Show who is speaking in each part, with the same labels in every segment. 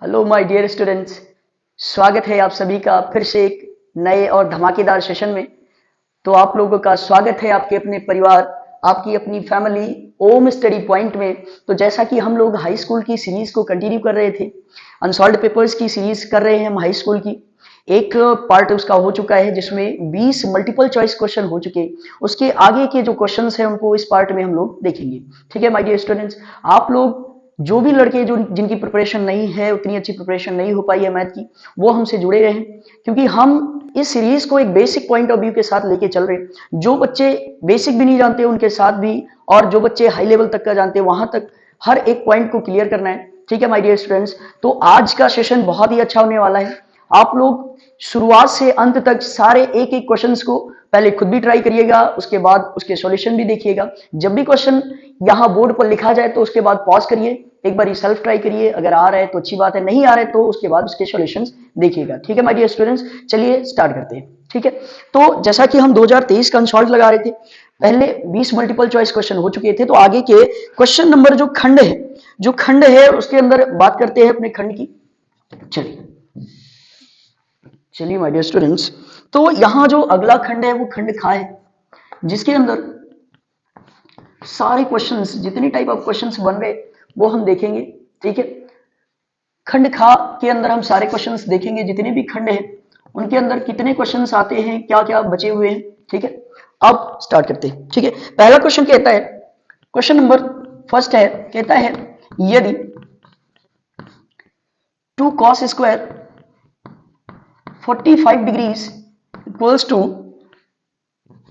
Speaker 1: Hello my dear students. स्वागत है आप सभी का फिर से एक नए और धमाकेदार सेशन में। तो आप लोगों का स्वागत है आपके अपने परिवार, आपकी अपनी फैमिली ओम स्टडी पॉइंट में। तो जैसा कि हम लोग हाई स्कूल की सीरीज को कंटिन्यू कर रहे थे, अनसॉल्व्ड पेपर्स की सीरीज कर रहे हैं हम हाई स्कूल की। एक पार्ट उसका हो चुका है जिसमें 20 मल्टीपल चॉइस क्वेश्चन हो चुके। उसके आगे के जो क्वेश्चंस हैं उनको इस पार्ट में हम लोग देखेंगे। ठीक है माय डियर स्टूडेंट्स, आप लोग जो भी लड़के जो जिनकी प्रिपरेशन नहीं है, उतनी अच्छी प्रिपरेशन नहीं हो पाई है मैथ की, वो हमसे जुड़े रहें, क्योंकि हम इस सीरीज को एक बेसिक पॉइंट ऑफ व्यू के साथ लेके चल रहे हैं। जो बच्चे बेसिक भी नहीं जानते उनके साथ भी, और जो बच्चे हाई लेवल तक का जानते हैं वहां तक हर एक पॉइंट को क्लियर करना है। ठीक है माय डियर स्टूडेंट्स, तो आज का सेशन बहुत ही अच्छा होने वाला है। आप लोग शुरुआत से अंत तक सारे एक एक क्वेश्चंस को पहले खुद भी ट्राई करिएगा, उसके बाद उसके सॉल्यूशन भी देखिएगा। जब भी क्वेश्चन यहाँ बोर्ड पर लिखा जाए तो उसके बाद पॉज करिए, एक बार सेल्फ ट्राई करिए, अगर आ रहा है तो अच्छी बात है, नहीं आ रहा है तो उसके बाद उसके सॉल्यूशंस देखिएगा। ठीक है माय डियर स्टूडेंट्स, चलिए स्टार्ट करते हैं। ठीक है, तो जैसा कि हम 2023 का अनसॉल्व लगा रहे थे, पहले 20 मल्टीपल चॉइस क्वेश्चन हो चुके थे, तो आगे के क्वेश्चन नंबर जो खंड है उसके अंदर बात करते हैं अपने खंड की। चलिए चलिए माय डियर स्टूडेंट्स, तो यहां जो अगला खंड है वो खंड खा है, जिसके अंदर सारे क्वेश्चंस, जितने टाइप ऑफ क्वेश्चंस बन रहे वो हम देखेंगे। ठीक है, खंड खा के अंदर हम सारे क्वेश्चंस देखेंगे, जितने भी खंड हैं उनके अंदर कितने क्वेश्चंस आते हैं, क्या क्या बचे हुए हैं। ठीक है, अब स्टार्ट करते हैं। ठीक है, पहला क्वेश्चन कहता है, क्वेश्चन नंबर फर्स्ट है, कहता है यदि 2 cos square 45 degrees equals to,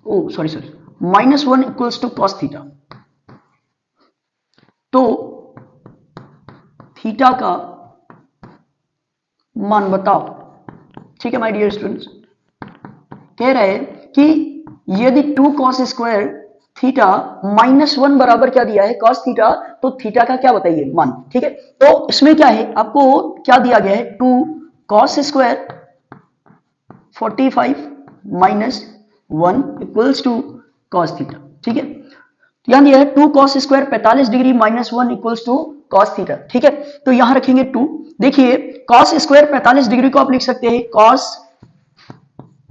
Speaker 1: oh sorry -1 equals to cos theta, तो थीटा का मान बताओ। ठीक है माय डियर स्टूडेंट्स, कह रहे हैं कि यदि 2 cos स्क्वायर थीटा -1 बराबर क्या दिया है, cos थीटा, तो थीटा का क्या बताइए मान। ठीक है, तो इसमें क्या है, आपको क्या दिया गया है, 2 cos square 45 -1 equals to cos theta. ठीक है, यहां दिया है 2 cos square 45 degree -1 equals to cos theta. ठीक है, तो यहां रखेंगे 2। देखिए cos स्क्वायर 45 डिग्री को आप लिख सकते हैं cos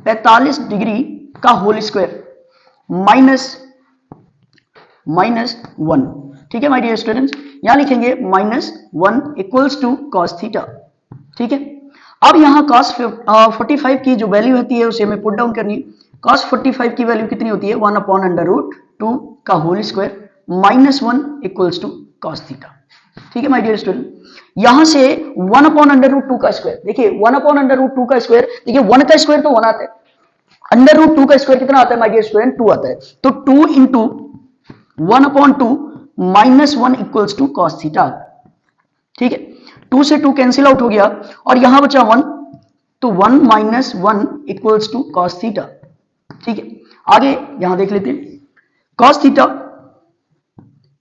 Speaker 1: 45 डिग्री का होल स्क्वायर माइनस -1। ठीक है माय डियर स्टूडेंट्स, यहां लिखेंगे -1 इक्वल्स टू cos थीटा। ठीक है, अब यहां cos 45 की जो वैल्यू होती है उसे हमें पुट डाउन करनी है। cos 45 की वैल्यू कितनी होती है, 1 अपॉन अंडर रूट 2 का whole square -1 equals to cos theta. ठीक है माय डियर स्टूडेंट, यहां से 1 अपॉन अंडर रूट 2 का स्क्वायर, देखिए 1 अपॉन अंडर रूट 2 का स्क्वायर, देखिए 1 का स्क्वायर तो 1 आता है, अंडर रूट 2 का स्क्वायर कितना आता है माय डियर स्टूडेंट, 2 आता है, तो 2 into 1/2 -1 equals to cos theta. ठीक है, 2 से 2 कैंसिल आउट हो गया और यहां बचा 1, तो 1 -1 इक्वल्स टू cos थीटा। ठीक है, आगे यहां देख लेते हैं, cos थीटा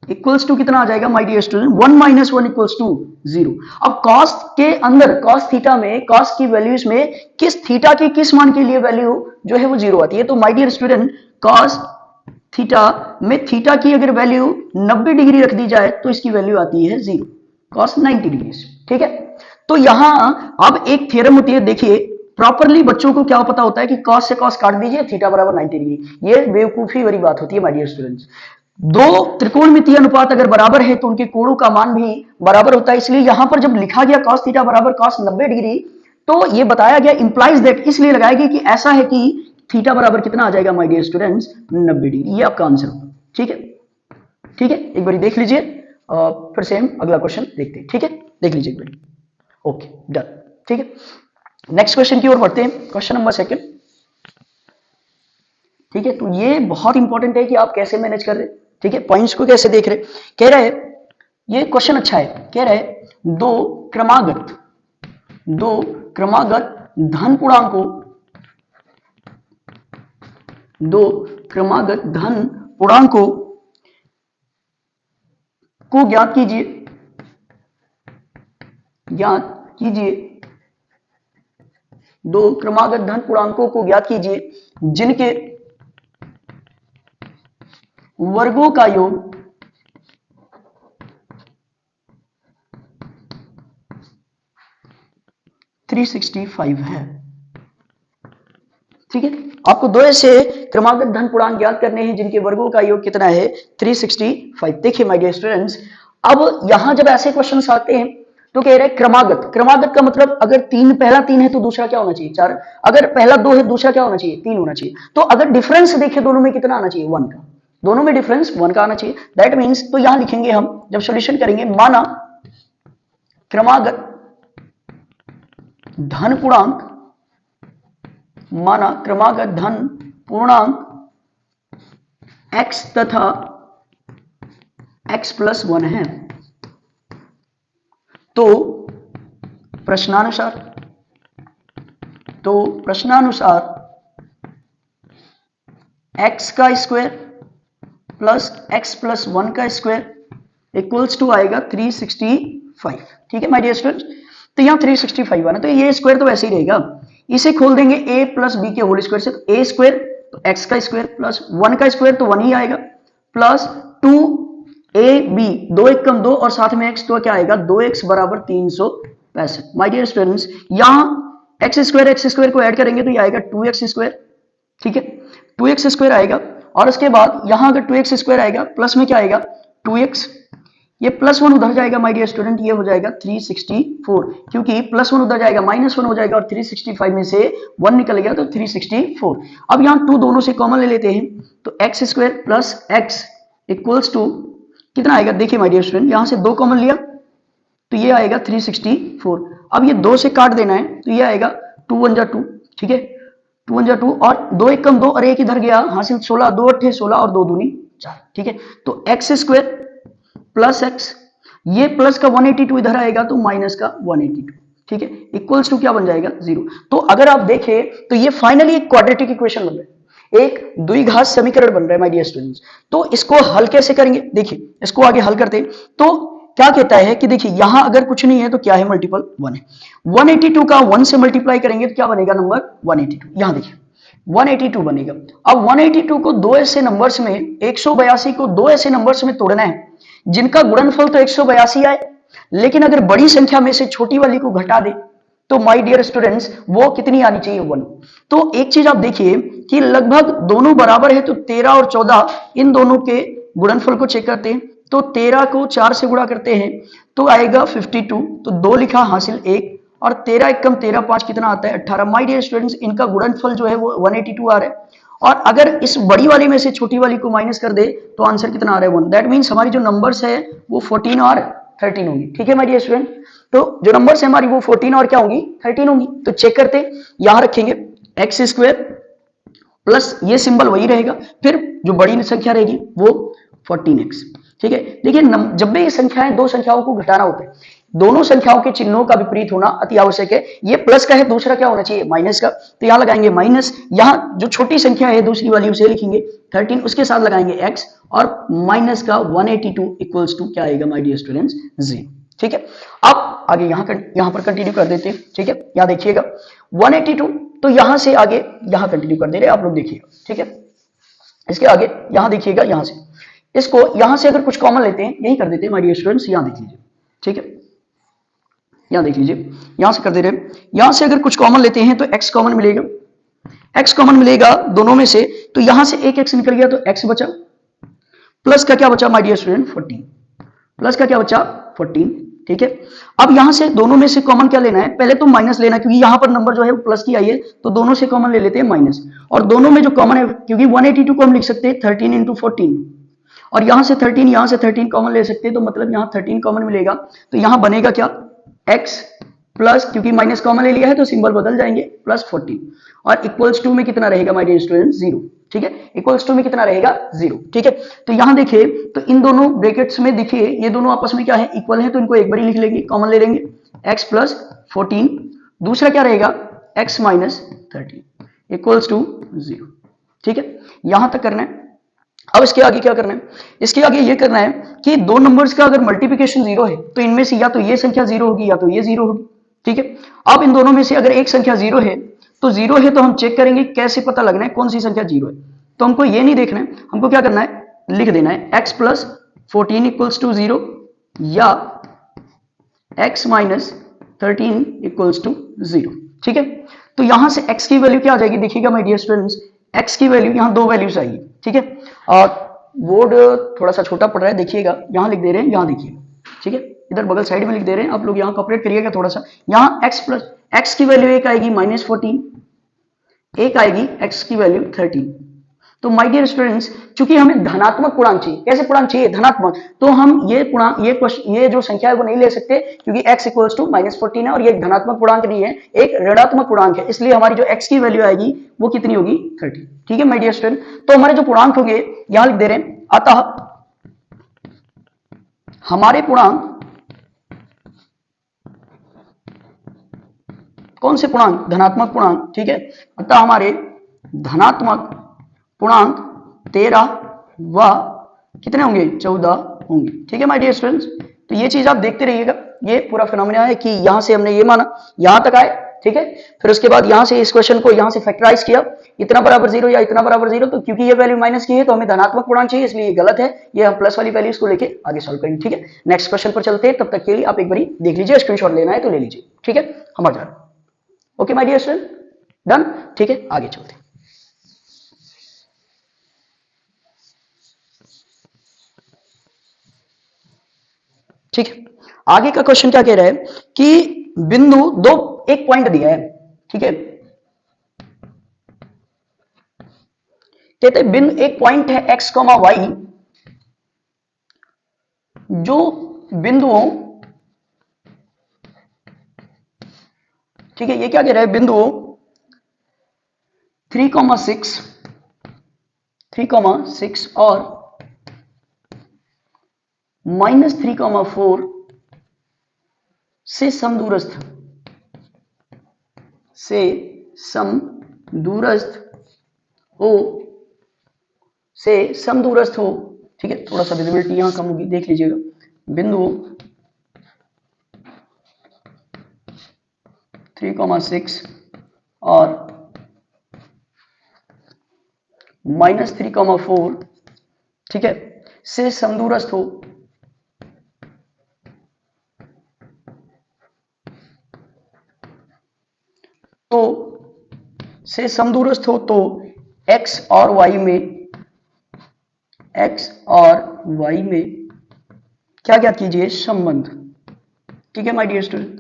Speaker 1: इक्वल्स टू कितना आ जाएगा my dear student, 1 -1 equals to 0। अब cos के अंदर, cos थीटा में, cos की वैल्यूज में किस थीटा की किस मान के लिए वैल्यू जो है वो 0 आती है, तो my dear student cos theta में थीटा की अगर वैल्यू 90 डिग्री रख दी जाए तो इसकी वैल्यू आती है 0, cos 90 डिग्री। ठीक है, तो यहां अब एक थ्योरम होती है, देखिए प्रॉपरली बच्चों को क्या पता होता है कि cos से cos काट दीजिए, थीटा बराबर 90 डिग्री। ये बेवकूफी वाली बात होती है माय डियर स्टूडेंट्स। दो त्रिकोणमितीय अनुपात अगर बराबर है तो उनके कोणों का मान भी बराबर होता है, इसलिए यहां पर जब लिखा गया cos थीटा बराबर cos 90 डिग्री, तो ये बताया गया इंप्लाइज दैट, इसलिए लगाया गया कि ऐसा है कि थीटा बराबर कितना आ जाएगा माय डियर स्टूडेंट्स, 90 डिग्री। ये आपका आंसर होगा। ठीक है, ठीक है, एक बार देख लीजिए, फिर से हम अगला क्वेश्चन देखते हैं। ठीक है, देख लीजिए एक बार। Okay done. ठीक है, नेक्स्ट क्वेश्चन की ओर बढ़ते हैं, क्वेश्चन नंबर सेकंड। ठीक है, तो ये बहुत इंपॉर्टेंट है कि आप कैसे मैनेज कर रहे, ठीक है, पॉइंट्स को कैसे देख रहे। कह रहे ये क्वेश्चन अच्छा है, कह रहे दो क्रमागत धन पूर्णांकों, दो क्रमागत धन पूर्णांकों को ज्ञात कीजिए, दो क्रमागत धन पूर्णांकों को ज्ञात कीजिए जिनके वर्गों का योग 365 है। ठीक है, आपको दो ऐसे क्रमागत धन पूर्णांक ज्ञात करने हैं जिनके वर्गों का योग कितना है 365। देखिए माय डियर स्टूडेंट्स, अब यहां जब ऐसे क्वेश्चंस आते हैं तो कह रहे हैं क्रमागत। क्रमागत का मतलब अगर पहला तीन है तो दूसरा क्या होना चाहिए 4, अगर पहला 2 है दूसरा क्या होना चाहिए 3 होना चाहिए। तो अगर डिफरेंस देखे दोनों में कितना आना चाहिए 1 का, दोनों में डिफरेंस 1 का आना चाहिए। दैट मीन्स तो यहां लिखेंगे हम जब सॉल्यूशन करेंगे, माना क्रमागत धन पूर्णांक, माना क्रमागत धन पूर्णांक x तथा x प्लस 1 है, तो प्रश्नानुसार x का स्क्वायर प्लस x प्लस 1 का स्क्वायर इक्वल्स टू आएगा 365। ठीक है माय डियर स्टूडेंट्स, तो यहां 365 आना, तो ये स्क्वायर तो वैसे ही रहेगा, इसे खोल देंगे a प्लस बी के होल स्क्वायर से, तो a स्क्वायर तो x का स्क्वायर प्लस 1 का स्क्वायर तो 1 ही आएगा प्लस 2ab, 2 1 कम 2 और साथ में x, तो क्या आएगा 2x बराबर 365। माय डियर स्टूडेंट्स, यहां x स्क्वायर को ऐड करेंगे तो ये आएगा 2x स्क्वायर। ठीक है, 2x स्क्वायर आएगा और उसके बाद यहां अगर 2x स्क्वायर आएगा प्लस में क्या आएगा 2x, ये प्लस 1 उधर जाएगा माय डियर स्टूडेंट, ये हो जाएगा 364, क्योंकि प्लस 1 उधर जाएगा माइनस 1 हो जाएगा और 365 में से 1 निकल गया तो 364। अब यहां 2 दोनों से कॉमन ले लेते हैं, तो x square plus x equals to कितना आएगा, देखिए माय डियर स्टूडेंट, यहां से 2 कॉमन लिया तो ये आएगा 364। अब ये 2 से काट देना है तो ये आएगा 2 1 जा 2, ठीक है 2 1 जा 2 और 2 1 कम 2 और 1 इधर गया, हासिल 16, 2 8 16 और 2 दूनी 4। ठीक है, तो x स्क्वायर प्लस x, ये प्लस का 182 इधर आएगा तो माइनस का 182। ठीक है, इक्वल्स टू क्या बन जाएगा 0। तो अगर आप देखें तो ये फाइनली एक क्वाड्रेटिक इक्वेशन बन रहा है, एक द्विघात समीकरण बन रहा है माय डियर स्टूडेंट्स। तो इसको हल कैसे करेंगे, देखिए इसको आगे हल करते तो क्या कहता है कि देखिए यहां अगर कुछ नहीं है तो क्या है मल्टीपल 1 है, 182 का 1 से मल्टीप्लाई करेंगे तो क्या बनेगा नंबर 182, यहां देखिए 182 बनेगा। अब 182 को दो ऐसे नंबर्स में, 182 को दो ऐसे नंबर्स में तोड़ना है जिनका गुणनफल तो 182 आए, लेकिन अगर बड़ी संख्या में से छोटी वाली को घटा दे तो माय डियर स्टूडेंट्स वो कितनी आनी चाहिए 1। तो एक चीज आप देखिए कि लगभग दोनों बराबर है, तो 13 और 14 इन दोनों के गुणनफल को चेक करते हैं, तो 13 को 4 से गुणा करते हैं तो आएगा 52, तो 2 लिखा हासिल 1 और 13 1 कम 13 5 कितना आता है 18। माय डियर स्टूडेंट्स, इनका गुणनफल जो है वो 182 आ रहा है, और अगर इस बड़ी वाली में से छोटी वाली को माइनस कर दे तो आंसर कितना आ रहा है 1। दैट मींस हमारी जो नंबर्स है वो 14 और 13 होंगी। ठीक है माय डियर स्टूडेंट, तो जो नंबर्स है हमारी वो 14 और क्या होंगी 13 होंगी। तो चेक करते हैं, यहां रखेंगे x स्क्वायर प्लस ये सिंबल वही रहेगा, फिर जो बड़ी संख्या रहेगी वो 14x। ठीक है, देखिए जब भी ये संख्याएं दो संख्याओं को घटाना होता है, दोनों संख्याओं के चिन्हों का विपरीत होना अति आवश्यक है। ये प्लस का है, दूसरा क्या होना चाहिए माइनस का, तो यहां लगाएंगे माइनस, यहां जो छोटी संख्या है दूसरी वाली उसे लिखेंगे 13, उसके साथ लगाएंगे x और माइनस का 182 इक्वल्स टू क्या आएगा माय डियर स्टूडेंट्स 0। ठीक है, अब आगे यहां पर कंटिन्यू कर देते हैं। ठीक है, यहां देखिएगा 182, तो यहां से आगे यहां कंटिन्यू कर दे रहे आप लोग, देखिएगा। ठीक है, इसके आगे यहां देखिएगा, यहां से इसको यहां से अगर कुछ कॉमन लेते हैं, यही कर देते हैं माय डियर स्टूडेंट्स, यहां देख लीजिए। ठीक है, यहां देख लीजिए, यहां से कर दे रहे हैं, यहां से अगर कुछ कॉमन लेते हैं तो x कॉमन मिलेगा, x कॉमन मिलेगा दोनों में से, तो यहां से एक x निकल गया तो x बचा, प्लस का क्या बचा माय डियर स्टूडेंट 14, प्लस का क्या बचा 14। ठीक है, अब यहां से दोनों में से कॉमन क्या लेना है, पहले तो माइनस लेना, क्योंकि यहां पर नंबर जो है वो प्लस की आई है, तो दोनों से कॉमन ले लेते हैं माइनस, और दोनों में जो कॉमन है, क्योंकि 182 को हम लिख सकते हैं 13 इंटू 14, और यहां से 13 कॉमन ले सकते हैं, तो मतलब यहां 13 कॉमन मिलेगा, तो यहां बनेगा क्या x प्लस, क्योंकि माइनस कॉमन ले लिया है तो सिंबल बदल जाएंगे, प्लस 14 और इक्वल्स टू में कितना रहेगा माय डियर स्टूडेंट 0। ठीक है, इक्वल्स टू में कितना रहेगा 0। ठीक है, तो यहां देखिए, तो इन दोनों ब्रैकेट्स में देखिए ये दोनों आपस में क्या है इक्वल है, तो इनको एक बार लिख लेंगे, कॉमन ले लेंगे x प्लस 14, दूसरा क्या रहेगा x माइनस 13 इक्वल्स टू 0। ठीक है, यहां तक करना है। अब इसके आगे क्या करना है, इसके आगे ये करना है कि दो नंबर्स का अगर मल्टीप्लिकेशन 0 है तो इनमें से या तो ये संख्या 0 होगी या तो ये 0 होगी। ठीक है, अब इन दोनों में से अगर एक संख्या 0 है तो 0 है, तो हम चेक करेंगे कैसे पता लगना है कौन सी संख्या 0 है। तो हमको ये नहीं देखना है, हमको क्या करना है लिख देना है x प्लस 14 इक्वल्स टू 0 या x माइनस 13 इक्वल्स टू 0। ठीक है, तो यहां से x की वैल्यू क्या आ जाएगी, देखिएगा माय डियर स्टूडेंट्स, x की वैल्यू यहां दो वैल्यूज आएगी। ठीक है, और बोर्ड थोड़ा सा छोटा पड़ रहा है, देखिएगा यहां लिख दे रहे हैं, यहां देखिए। ठीक है, इधर बगल साइड में लिख दे रहे हैं, आप लोग यहां कॉपरेट करिएगा थोड़ा सा। यहां x की वैल्यू एक आएगी -14, एक आएगी x की वैल्यू 13। तो माय डियर स्टूडेंट्स, चूंकि हमें धनात्मक पूर्णांक चाहिए, कैसे पूर्णांक चाहिए, धनात्मक, तो हम ये पूर्णांक, ये जो संख्या है वो नहीं ले सकते, क्योंकि x इक्वल्स टू -14 है और ये एक धनात्मक पूर्णांक नहीं है, एक ऋणात्मक पूर्णांक है, इसलिए हमारी जो x की वैल्यू आएगी वो कितनी होगी, 30। ठीक है माय डियर स्टूडेंट, तो हमारे जो पूर्णांक होंगे यहां लिख दे रहे हैं, अतः हमारे पूर्णांक, कौन से पूर्णांक, धनात्मक पूर्णांक। ठीक है, अतः हमारे धनात्मक पूर्णांक 13 व कितने होंगे, 14 होंगे। ठीक है माय डियर स्टूडेंट्स, तो ये चीज आप देखते रहिएगा, ये पूरा फिनोमेना है कि यहां से हमने ये माना, यहां तक आए। ठीक है, फिर उसके बाद यहां से इस क्वेश्चन को यहां से फैक्टराइज किया, इतना बराबर 0 या इतना बराबर 0, तो क्योंकि ये वैल्यू माइनस की है तो हमें धनात्मक पूर्णांक चाहिए, इसलिए ये गलत है, ये हम प्लस वाली वैल्यूज को लेके आगे सॉल्व करेंगे। ठीक है, नेक्स्ट क्वेश्चन पर चलते हैं, तब तक के लिए आप एक बार देख लीजिए, स्क्रीनशॉट लेना है तो ले लीजिए। ठीक है, हम आ जा रहे हैं। Okay my dear student, done. ठीक है, आगे चलते हैं। ठीक है, आगे का क्वेश्चन क्या कह रहा है कि बिंदु दो, एक पॉइंट दिया है। ठीक है, कहते हैं बिंदु, एक पॉइंट है x, y, जो बिंदुओं, ठीक है, ये क्या कह रहा है, बिंदुओं 3,6 और -3,4 से समदूरस्थ, हो, ठीक है, थोड़ा सा विजिबिलिटी यहां कम होगी, देख लीजिएगा, बिंदु 3,6 और -3,4, ठीक है, से समदूरस्थ हो, तो से समदूरस्थ हो तो x और y में क्या क्या कीजिए, संबंध। ठीक है माय डियर स्टूडेंट,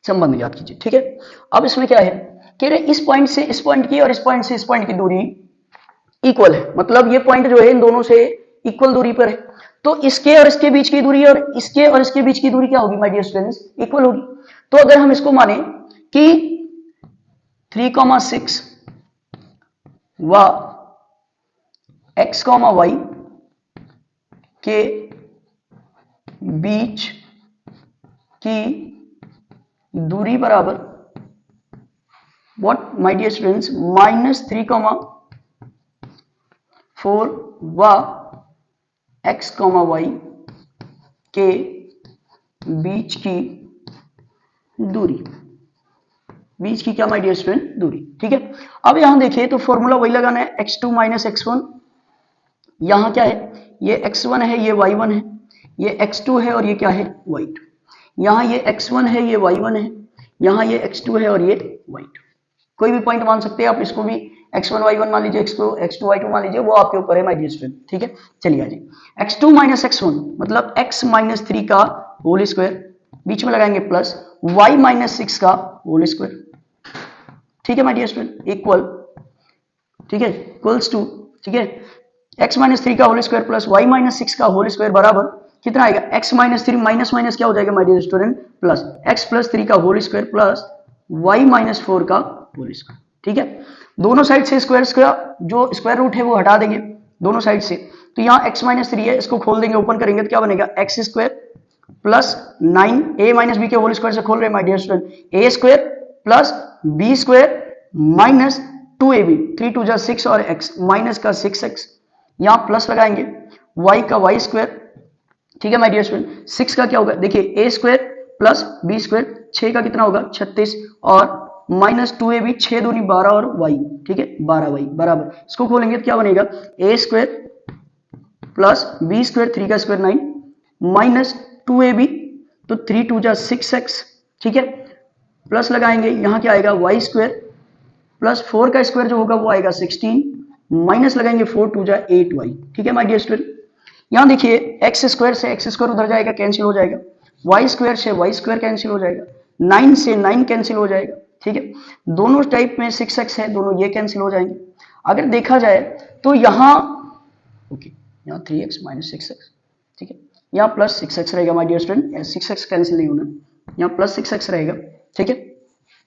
Speaker 1: संबंध याद कीजिए। ठीक है, अब इसमें क्या है, कह रहे इस पॉइंट से इस पॉइंट की और इस पॉइंट से इस पॉइंट की दूरी इक्वल है, मतलब ये पॉइंट जो है इन दोनों से इक्वल दूरी पर है, तो इसके और इसके बीच की दूरी और इसके और इसके बीच की दूरी क्या होगी माय डियर स्टूडेंट्स, इक्वल होगी। तो अगर हम इसको माने कि 3,6 व x, y के बीच की दूरी बराबर व्हाट माय डियर स्टूडेंट्स, -3,4 व x, y के बीच की दूरी, बीच की क्या माय डियर स्टूडेंट, दूरी। ठीक है, अब यहां देखिए तो फॉर्मूला वही लगाना है, x2 - x1, यहां क्या है, ये x1 है, ये y1 है, ये x2 है और ये क्या है, y2, यहां ये x1 है, ये y1 है, यहां ये x2 है और ये y2, कोई भी पॉइंट मान सकते हैं आप, इसको भी x1 y1 मान लीजिए, x2 y2 मान लीजिए, वो आपके ऊपर है माय डियर स्टूडेंट। ठीक है, चलिए आइए, x2 - x1 मतलब x - 3 का होल स्क्वायर, बीच में लगाएंगे प्लस y - 6 का होल स्क्वायर। ठीक है माय डियर स्टूडेंट, इक्वल, ठीक है, इक्वल्स टू, ठीक है, x - 3 का होल स्क्वायर प्लस y - 6 का होल स्क्वायर बराबर कितना आएगा, x - 3 माइनस माइनस क्या हो जाएगा my dear student, plus x + 3 का होल स्क्वायर प्लस y - 4 का होल स्क्वायर। ठीक है, दोनों साइड से स्क्वायर्स का जो स्क्वायर रूट है वो हटा देंगे दोनों साइड से, तो यहाँ x - 3 है, इसको खोल देंगे, ओपन करेंगे तो क्या बनेगा, x square plus 9 a - b के होल स्क्वायर से खोल रहे हैं my dear student, a square plus b square minus 2ab, 3 2 6 और x माइनस का 6x, यहां प्लस लगाएंगे, y का y स्क्वायर, ठीक है माय डियर स्टूडेंट, 6 का क्या होगा, देखिए a square plus b square, 6 का कितना होगा 36 और माइनस 2ab, 6 दूनी 12 और y, ठीक है 12y बराबर, इसको खोलेंगे तो क्या बनेगा, a square plus B square 3 का स्क्वायर 9 माइनस 2ab, तो 3 2 जा 6x, ठीक है, प्लस लगाएंगे यहाँ क्या आएगा वाई स्क्वायर प्लस 4 का स्क्वायर जो होगा वो आएगा 16 माइनस लगाएंगे 4 2 जा 8y, ठीक है माय डियर स्टूडेंट। यहाँ देखिए एक्स स्क्वायर से एक्स स्क्वायर उधर जाएगा कैंसिल हो जाएगा, वाई स्क्वायर से वाई स्क्वायर कैंसिल हो जाएगा, 9 से 9 कैंसिल हो जाएगा, ठीक है, दोनों टाइप में 6x है, दोनों ये कैंसिल हो जाएंगे। अगर देखा जाए तो यहाँ ओके यहाँ 3x माइनस 6x, ठीक है, यहाँ प्लस 6x रहेगा my dear student, 6x cancel नहीं होना, यहाँ प्लस 6x रहेगा, ठीक है,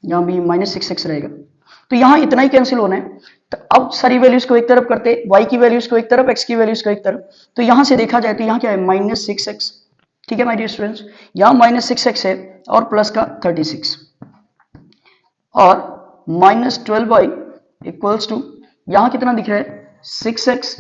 Speaker 1: यहाँ भी माइनस 6x रहेगा, तो यहाँ इतना ही कैंसिल होना है। तो अब सारी वैल्यूज को एक तरफ करते, y की वैल्यूज को एक तरफ, x की वैल्यूज को एक तरफ, तो यहाँ से देखा जाए तो यहाँ क्या है माइनस 6x, ठीक है माय डियर स्टूडेंट्स, यहाँ माइनस 6x है और प्लस का 36 और माइनस 12y इक्वल्स टू यहाँ कितना दिख रहा है 6x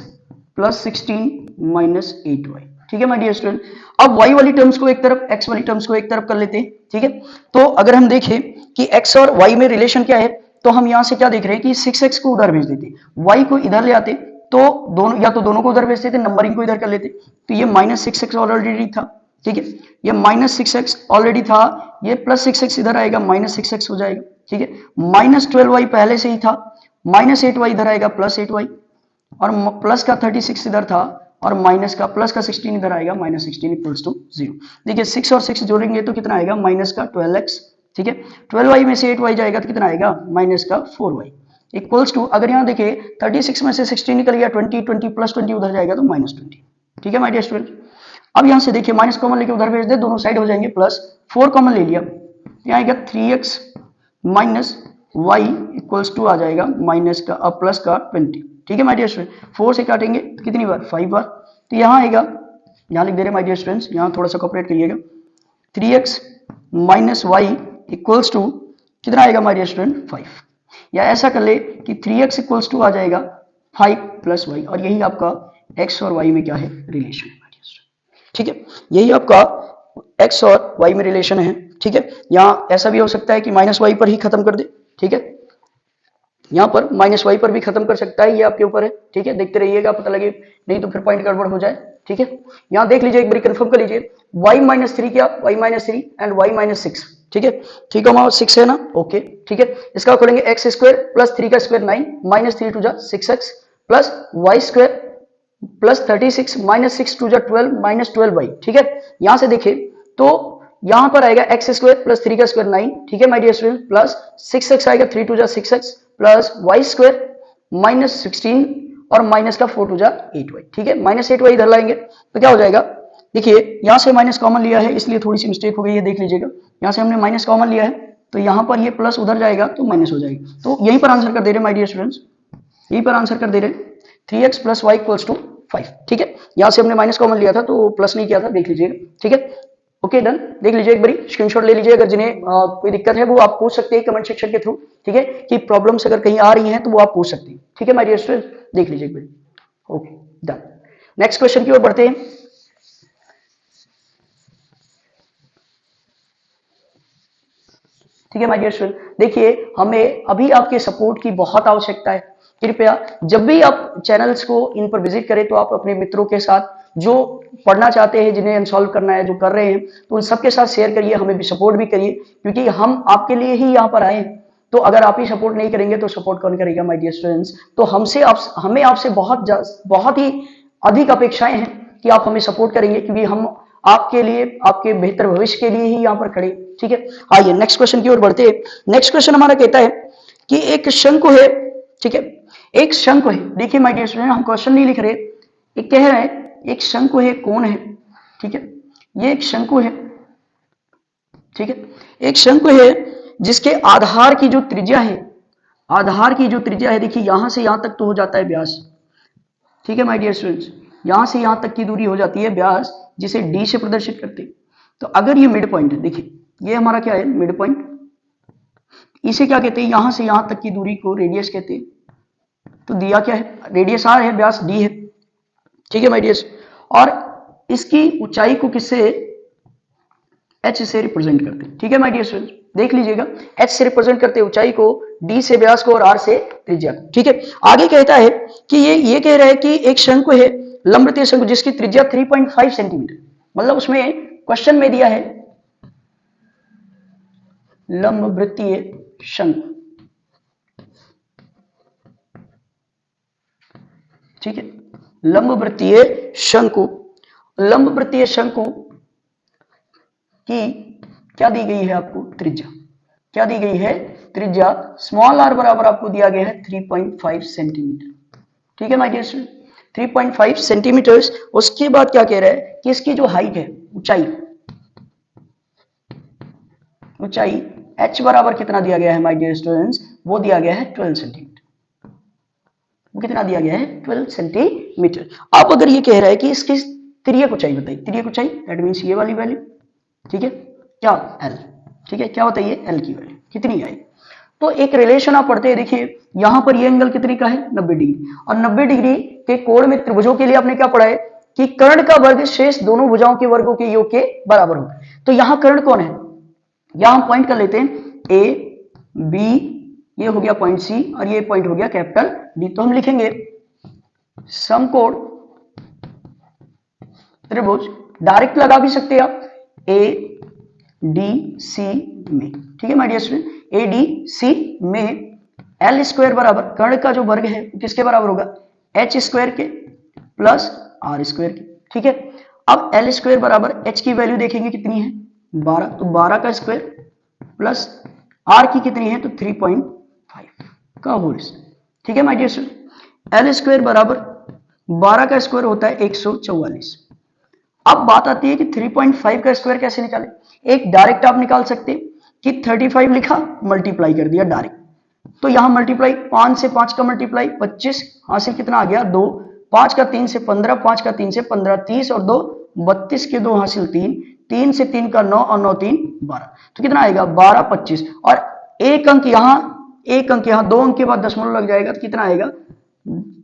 Speaker 1: प्लस 16 माइनस 8y, ठीक है माय डियर स्टूडेंट। अब y वाली टर्म्स को एक तरफ, x वाली टर्म्स को एक तरफ कर लेते हैं, ठीक है। तो अगर हम देखें कि x और y में रिलेशन क्या है, तो हम यहां से क्या देख रहे हैं कि 6x को उधर भेज देते, y को इधर ले आते, तो दोनों या तो दोनों को उधर भेज देते, नंबरिंग को इधर कर लेते, तो ये माइनस 6x ऑलरेडी था, ठीक है, ये माइनस 6x ऑलरेडी था, ये प्लस 6x इधर आएगा माइनस 6x हो जाएगा, ठीक है, माइनस 12y पहले से ही था, माइनस 8y इधर आएगा प्लस 8y और प्लस का 36 इधर था और माइनस का प्लस का 16 इधर आएगा माइनस 16 इक्वल्स टू 0। देखिए 6 और 6 जोड़ेंगे तो कितना आएगा माइनस का 12x, ठीक है, 12y में से 8y जाएगा तो कितना आएगा माइनस का 4y इक्वल्स टू, अगर यहाँ देखिए 36 में से 16 निकल गया 20 प्लस 20 उधर जाएगा तो माइनस 20, ठीक है माय डियर स्टूडेंट। अब यहाँ से देखिए माइनस कॉमन लेके उधर भेज दे, दोनों साइड हो जाएंगे प्लस, 4 कॉमन ले लिया, यहाँ आएगा 3x minus y equals to आ जाएगा माइनस का अब प्लस का 20, ठीक है माय डियर स्टूडेंट। 4 से काटेंगे कितनी बार 5 बार, तो यहाँ आएगा, यहाँ लिख दे रहे माय डियर स्टूडेंट्स, यहाँ थोड़ा सा कॉपरेट करिएगा, 3x minus y equals to कितना आएगा माय डियर स्टूडेंट 5, या ऐसा कर ले कि 3x इक्वल्स टू आ जाएगा 5 प्लस y, और यही आपका x और y में क्या है रिलेशन, ठीक है, यही आपका x और y में रिलेशन है, ठीक है। यहाँ ऐसा भी हो सकता है कि माइनस y पर ही खत्म कर दे, ठीक है, यहाँ पर माइनस y पर भी खत्म कर सकता है, ये आपके ऊपर है, ठीक है, देखते रहिएगा पता लगे, नहीं तो फिर पॉइंट गड़बड़ हो जाए, ठीक है। यहाँ देख लीजिए एक बार कंफर्म कर लीजिए, y माइनस 3 क्या, y minus 3 and y minus 6, ठीक है, 3 का 6 है ना, ओके, ठीक है, इसका खोलेंगे x स्क्वायर प्लस 3 का स्क्वायर 9 माइनस 3 2 जा 6x plus y square plus 36 minus 6 2 जा 12 माइनस 12y, ठीक है। यहाँ से देखिए तो यहाँ पर आएगा x स्क्वायर प्लस 3 का स्क्वायर 9, ठीक है my dear student, plus 6x आएगा 3 2 जा 6x plus y square minus 16 और माइनस का 4 2 जा 8y, ठीक है, माइनस 8y इधर लाएंगे तो क्या हो जाएगा, देखिए यहाँ से माइनस कॉमन लिया है इसलिए थोड़ी सी मिस्टेक हो गई है, देख लीजिएगा, यहाँ से हमने माइनस कॉमन लिया है तो यहाँ पर ये प्लस उधर जाएगा तो माइनस हो जाएगा, तो यहीं पर आंसर कर दे रहे माय डियर स्टूडेंट्स, यहीं पर आंसर कर दे रहे 3x plus y equals to 5, ठीक है, यहाँ से हमने माइनस कॉमन लिया था तो प्लस नहीं किया था, देख लीजिएगा, ठीक है, ओके डन। देख लीजिए एक बारी स्क्रीनशॉट ले लीजिए, अगर जिन्हें कोई दिक्कत है वो आप पूछ सकते हैं कमेंट सेक्शन के थ्रू, ठीक है, कि प्रॉब्लम्स अगर कहीं आ रही हैं तो वो आप पूछ सकते हैं, ठीक है माय डियर स्टूडेंट, देख लीजिए एक बारी, ओके डन। नेक्स्ट क्वेश्चन की ओर बढ़ते हैं, ठीक है माय डियर स्टूडेंट, देखिए हमें अभी आपके सपोर्ट की बहुत आवश्यकता है, कृपया जब भी आप चैनल्स को इन पर विजिट करें तो आप अपने मित्रों के साथ जो पढ़ना चाहते हैं, जिन्हें अनसॉल्व करना है, जो कर रहे हैं, तो उन सबके साथ शेयर करिए, हमें भी सपोर्ट भी करिए, क्योंकि हम आपके लिए ही यहाँ पर आए हैं, तो अगर आप ही सपोर्ट नहीं करेंगे तो सपोर्ट कौन करेगा माय डियर स्टूडेंट्स। तो हमें आपसे बहुत ही अधिक अपेक्षाएं हैं कि आप हमें सपोर्ट करेंगे, क्योंकि हम आपके लिए, आपके बेहतर भविष्य के लिए ही यहाँ पर खड़े, ठीक है। आइए नेक्स्ट क्वेश्चन की ओर बढ़ते हैं। नेक्स्ट क्वेश्चन हमारा कहता है कि एक शंकु है, ठीक है, एक शंकु है, देखिए माय डियर स्टूडेंट हम क्वेश्चन नहीं लिख रहे, एक कह रहा है एक शंकु है, कौन है, ठीक है, ये एक शंकु है, ठीक है, एक शंकु है जिसके आधार की जो त्रिज्या है, आधार की जो त्रिज्या है, देखिए यहां से यहां तक तो हो जाता है व्यास, ठीक है माय डियर स्टूडेंट्स, यहां से यहां तक की दूरी हो जाती है व्यास, जिसे डी से प्रदर्शित करते हैं। तो अगर ये मिड पॉइंट है, देखिए ये हमारा क्या है मिड पॉइंट, इसे क्या कहते हैं, यहां से यहां तक की दूरी को रेडियस कहते हैं, तो दिया क्या है रेडियस आर है, व्यास डी है, ठीक है माय डियर्स, और इसकी ऊंचाई को किससे h से रिप्रेजेंट करते हैं, ठीक है माय डियर स्टूडेंट्स, देख लीजिएगा h से रिप्रेजेंट करते हैं ऊंचाई को, d से व्यास को और r से त्रिज्या को, ठीक है। आगे कहता है कि ये कह रहा है कि एक शंकु है लंब वृत्तीय शंकु जिसकी त्रिज्या 3.5 सेंटीमीटर, मतलब उसमें क्वेश्चन में दिया है लंब वृत्तीय शंकु, ठीक है, लंब वृत्तीय शंकु। लंब वृत्तीय शंकु की क्या दी गई है आपको, त्रिज्या क्या दी गई है, त्रिज्या स्मॉल r बराबर आपको दिया गया है 3.5 सेंटीमीटर, ठीक है माय डियर स्टूडेंट, 3.5 सेंटीमीटर। उसके बाद क्या कह रहा है कि इसकी जो हाइट है, ऊंचाई h बराबर कितना दिया गया है माय डियर स्टूडेंट्स, वो दिया गया है 12 सेंटीमीटर, वो कितना दिया गया है 12 सेंटीमीटर। अब अगर ये कह रहा है कि इसकी तिर्यक ऊंचाई बताइए, तिर्यक ऊंचाई दैट मींस ये वाली वैल्यू, ठीक है, क्या l, ठीक है, क्या बताइए l की वैल्यू कितनी आई। तो एक रिलेशन आप पढ़ते हैं, देखिए यहां पर ये एंगल कितनी का है 90 डिग्री, और 90 डिग्री के कोण में त्रिभुजों के लिए आपने क्या पढ़ा है कि कर्ण का वर्ग शेष दोनों भुजाओं के वर्गों के योग के बराबर होगा। तो यहां कर्ण कौन है, यहां हम पॉइंट कर लेते हैं ए बी, ये हो गया पॉइंट सी और ये पॉइंट हो गया कैपिटल डी। तो हम लिखेंगे समकोण त्रिभुज, डायरेक्ट लगा भी सकते हैं आप ए डी सी में, ठीक है my dear student, A D C में एल स्क्वायर बराबर कर्ण का जो वर्ग है किसके बराबर होगा, एच स्क्वायर के प्लस आर स्क्वायर के, ठीक है। अब एल स्क्वायर बराबर एच की वैल्यू देखेंगे कितनी है 12, तो 12 का स्क्वायर प्लस आर की कितनी है तो 3.5 का होल, ठीक है my dear student. L square बराबर 12 का स्क्वायर होता है 144। अब बात आती है कि 3.5 का स्क्वायर कैसे निकालें, एक डायरेक्ट आप निकाल सकते हैं कि 35 लिखा मल्टीप्लाई कर दिया डायरेक्ट, तो यहां मल्टीप्लाई 5 से 5 का मल्टीप्लाई 25 हासिल कितना आ गया 2, 5 का 3 से 15, 5 का 3 से 15, 30 और 2 32 के 2 हासिल 3, 3 से 3 का 9 और 9 3 12, तो कितना आएगा 12 25 और एक अंक यहां, एक अंक यहां, 2 अंक के बाद दशमलव लग जाएगा तो कितना आएगा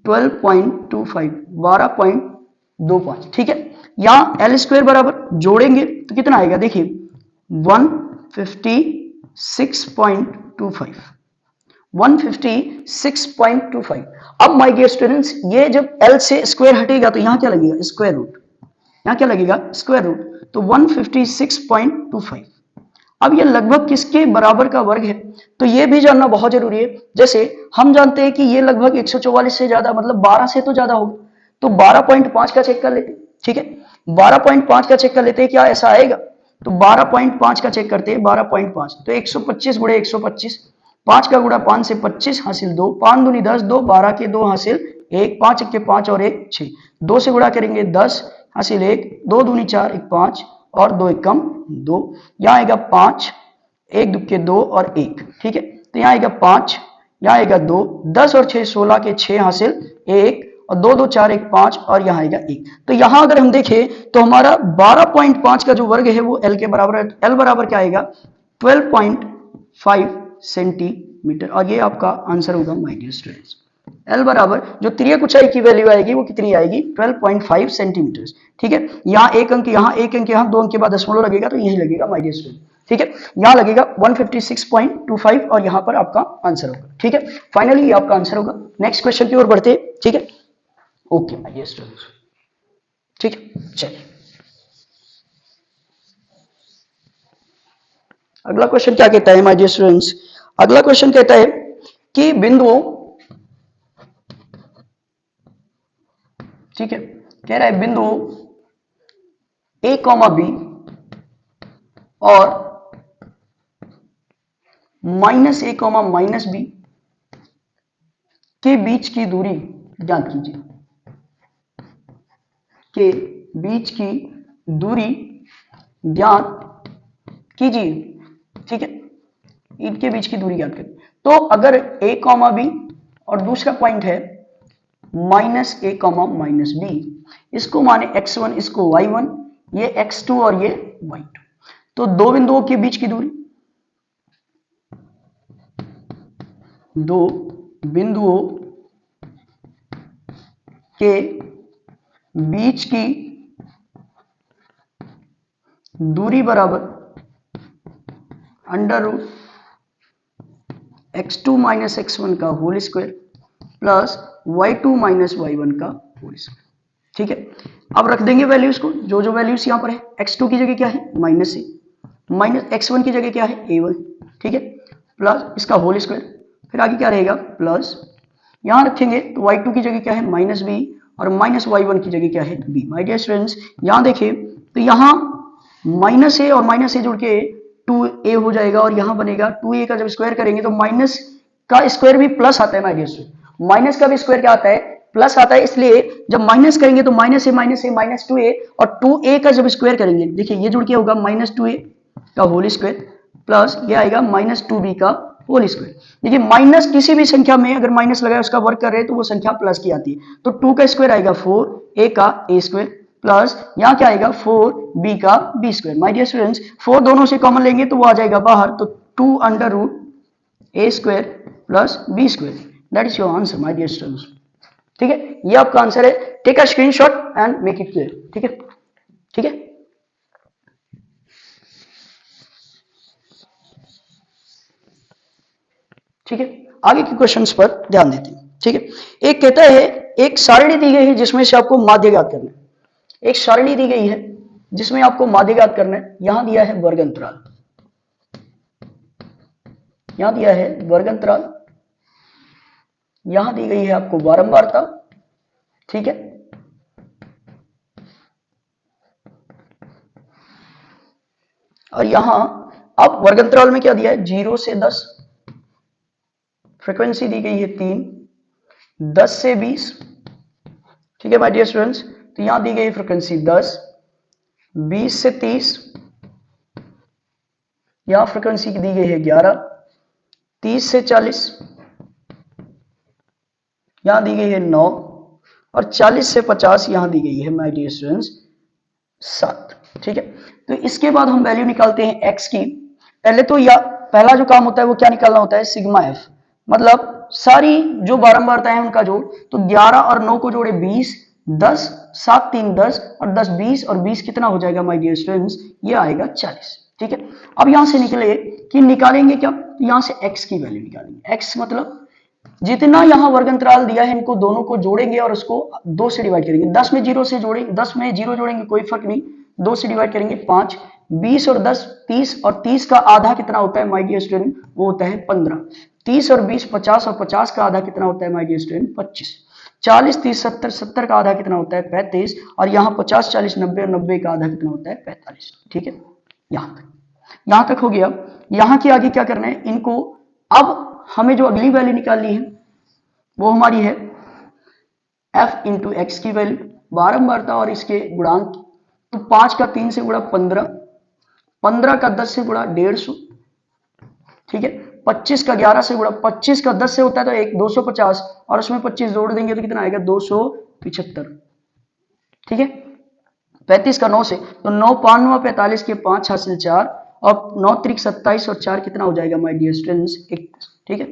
Speaker 1: 12.25 12.25, ठीक है। यहां एल स्क्वायर बराबर जोड़ेंगे तो कितना आएगा देखिए 156.25 156.25। अब माय डियर स्टूडेंट्स ये जब एल से स्क्वायर हटेगा तो यहां क्या लगेगा स्क्वायर रूट, यहां क्या लगेगा स्क्वायर रूट, तो 156.25। अब ये लगभग किसके बराबर का वर्ग है, तो ये भी जानना बहुत जरूरी है। जैसे हम जानते हैं कि ये लगभग 144 से ज्यादा, मतलब 12 से तो ज्यादा होगा, तो 12.5 का चेक कर लेते, ठीक है, 12.5 का चेक कर लेते हैं क्या ऐसा आएगा, तो 12.5 का चेक करते हैं 12.5 तो 125 गुणे 125, 5 का गुणा 5 से 25 हासिल 2, 5 दूनी 10, 2 12 के 2 हासिल 1, 5 के 5 और 1 6, 2 से गुणा करेंगे 10 हासिल 1, 2 दूनी 4 1 5 और 2 एकम 2, यहाँ आएगा 5, 1 दुक्के 2 और 1, ठीक है, तो यहाँ आएगा 5, यहाँ आएगा 2, 10 और 6 16 के 6 हासिल 1 और 2 2 4 1 5 और यहाँ आएगा 1। तो यहाँ अगर हम देखें तो हमारा 12.5 का जो वर्ग है वो एल के बराबर है, एल बराबर क्या आएगा 12.5 सेंटीमीटर, और ये आपका आंसर होगा माय डियर स्टूडेंट्स। एल बराबर जो तिर्यक ऊंचाई की वैल्यू आएगी वो कितनी आएगी 12.5 सेंटीमीटर, ठीक है। यहाँ एक अंक, यहाँ एक अंक, यहाँ 2 अंक के बाद दशमलव लगेगा तो यही लगेगा माय डियर स्टूडेंट, ठीक है, यहाँ लगेगा 156.25 और यहाँ पर आपका आंसर होगा, ठीक है। फाइनली ये आपका आंसर होगा। नेक्स्ट क्वेश्चन की ओर बढ़ते हैं, ठीक है, ओके माय डियर स्टूडेंट्स, ठीक है। चलिए अगला क्वेश्चन क्या कहता है माय डियर स्टूडेंट्स, अगला क्वेश्चन कहता है कि बिंदुओं, ठीक है, कह रहा है बिंदु ए कॉमा बी और माइनस ए कॉमा माइनस बी के बीच की दूरी ज्ञात कीजिए, के बीच की दूरी ज्ञात कीजिए, ठीक है, इनके बीच की दूरी ज्ञात करें। तो अगर ए कॉमा बी और दूसरा पॉइंट है माइनस ए कॉमा माइनस बी, इसको माने x1 इसको y1, ये x2 और ये y2, तो दो बिंदुओं के बीच की दूरी, दो बिंदुओं के बीच की दूरी बराबर under root x2 minus x1 का whole square plus y2 minus y1 का होल स्क्वायर, ठीक है, अब रख देंगे वैल्यूज को, जो जो वैल्यूज यहाँ पर है, x2 की जगह क्या है माइनस ए, माइनस x1 की जगह क्या है a1, ठीक है, प्लस इसका होल स्क्वायर, फिर आगे क्या रहेगा प्लस, यहाँ रखेंगे तो y2 की जगह क्या है माइनस बी, और माइनस y1 की जगह क्या है b। माय डियर स्टूडेंट्स यहाँ देखिए तो यहाँ माइनस ए और माइनस ए जुड़ के 2a हो जाएगा, और यहाँ बनेगा 2a का जब स्क्वायर करेंगे तो माइनस का स्क्वायर भी प्लस आता है माय डियर स्टूडेंट, माइनस का भी स्क्वायर क्या आता है प्लस आता है, इसलिए जब माइनस करेंगे तो माइनस ए माइनस 2a, और 2a का जब स्क्वायर करेंगे देखिए ये जुड़ के होगा माइनस 2a का होल स्क्वायर प्लस ये आएगा माइनस 2b का होल स्क्वायर। देखिए माइनस किसी भी संख्या में अगर माइनस लगाए उसका वर्क कर रहे हैं तो वो संख्या प्लस की आती है, तो 2 का स्क्वायर आएगा 4, a का a स्क्वायर प्लस यहाँ क्या आएगा 4b का b square. My dear students 4 दोनों से कॉमन लेंगे तो वो आ जाएगा बाहर, तो 2 under root a square plus b square, that is your answer my dear students. ठीक है, ये आपका आंसर है, take a screenshot and make it clear. ठीक है, ठीक है, ठीक है, आगे के क्वेश्चंस पर ध्यान देते हैं। ठीक है, एक कहता है एक सारणी दी गई है जिसमें से आपको माध्य ज्ञात करना है, एक सारणी दी गई है जिसमें आपको माध्य ज्ञात करना है, यहां दिया है वर्ग अंतराल, यहां दिया है वर्ग अंतराल, यहां दी गई है आपको बारंबारता। ठीक है, और यहां अब वर्ग अंतराल में क्या दिया है 0 से 10, फ्रीक्वेंसी दी गई है 3, 10 से 20। ठीक है माय डियर स्टूडेंट्स, तो यहां दी गई फ्रीक्वेंसी 10, 20 से 30, यहां फ्रीक्वेंसी दी गई है 11, 30 से 40, यहां दी गई है 9, और 40 से 50 यहां दी गई है माय डियर स्टूडेंट्स 7। ठीक है, तो इसके बाद हम वैल्यू निकालते हैं x की। पहले तो या पहला जो काम होता है वो क्या निकालना होता है सिग्मा f, मतलब सारी जो बारंबारता है उनका जोड़, तो 11 और 9 को जोड़े 20, 10, 7 3 10, और 10 20, और 20 कितना हो जाएगा माय डियर स्टूडेंट्स, ये आएगा 40। ठीक है, अब यहां से निकले कि निकालेंगे क्या, तो यहां से x की वैल्यू निकालेंगे, x मतलब जितना यहां वर्ग अंतराल दिया है इनको दोनों को जोड़ेंगे और उसको 2 से डिवाइड करेंगे, 10 में 0 से जोड़ेंगे, 10 में 0 जोड़ेंगे कोई फर्क नहीं, 2 से डिवाइड करेंगे 5, 20 और 10 30, और 30 का आधा कितना होता है माय डियर स्टूडेंट, वो होता है 15, 30 और 20 50, और 50 का आधा कितना होता है माय डियर स्टूडेंट 25, 40 30 70, 70 का आधा कितना होता है 35, और यहाँ 50 40 90, और 90 का आधा कितना होता है 45। ठीक है, यहां तक हो गया। यहां के आगे क्या करना है इनको, अब हमें जो अगली वैल्यू निकालनी है वो हमारी है f इंटू एक्स की वैल्यू, बारंबारता और इसके गुणांक, तो 5 का 3 से गुणा 15, 15 का 10 से गुणा 150, ठीक है, 25 का 11 से गुणा, 25 का 10 से होता है तो 250, और उसमें 25 जोड़ देंगे तो कितना आएगा 275। ठीक है, 35 का 9 से, तो 9 5 45 के 5 हासिल 4, और 9 त्रिक 27, और 4 कितना हो जाएगा माय डियर स्टूडेंट्स 21। ठीक है,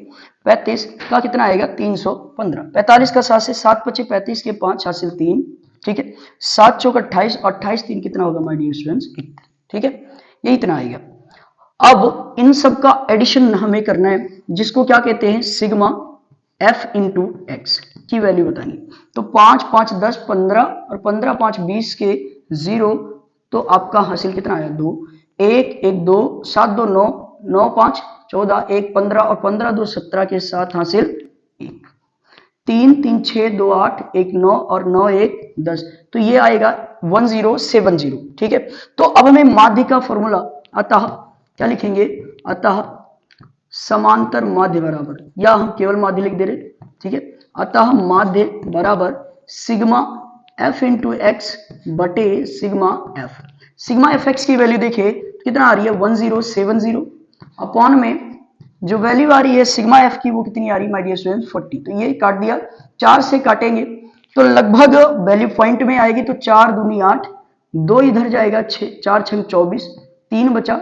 Speaker 1: 35 का कितना आएगा 315, 45 का 7 से 7 बचे 35 के 5 हासिल 3। ठीक है, 7 चौक 28, 28 3 कितना होगा माय डियर स्टूडेंट्स 1। ठीक है, ये इतना आएगा। अब इन सब का एडिशन हमें करना है जिसको क्या कहते हैं सिग्मा f इंटू एक्स की वैल्यू बतानी, तो 5 5 10 15, और 15 5 20 के 0, तो आपका हासिल कितना आया 2, 1 1 2 7 2 9, 9 5 14, 1 15, और 15 2 17 के साथ हासिल 1, 3 3 6 2 8, 1 9, और 9 1 10, तो ये आएगा 1070। ठीक है, तो अब हमें माध्य का फॉर्मूला, अतः क्या लिखेंगे, अतः समांतर माध्य बराबर, या हम केवल माध्य लिख दे रहे। ठीक है, अतः माध्य बराबर सिग्मा f इंटू एक्स बटे sigma f। Sigma F x की वैल्यू देखिए कितना आ रही है 1070, अपॉन में जो वैल्यू आ रही है सिग्मा f की वो कितनी आ रही है माय डियर स्टूडेंट 40, तो ये काट दिया, 4 से काटेंगे तो लगभग वैल्यू पॉइंट में आएगी, तो 4 दूनी 8, 2 इधर जाएगा 6, 4 6 24, 3 बचा,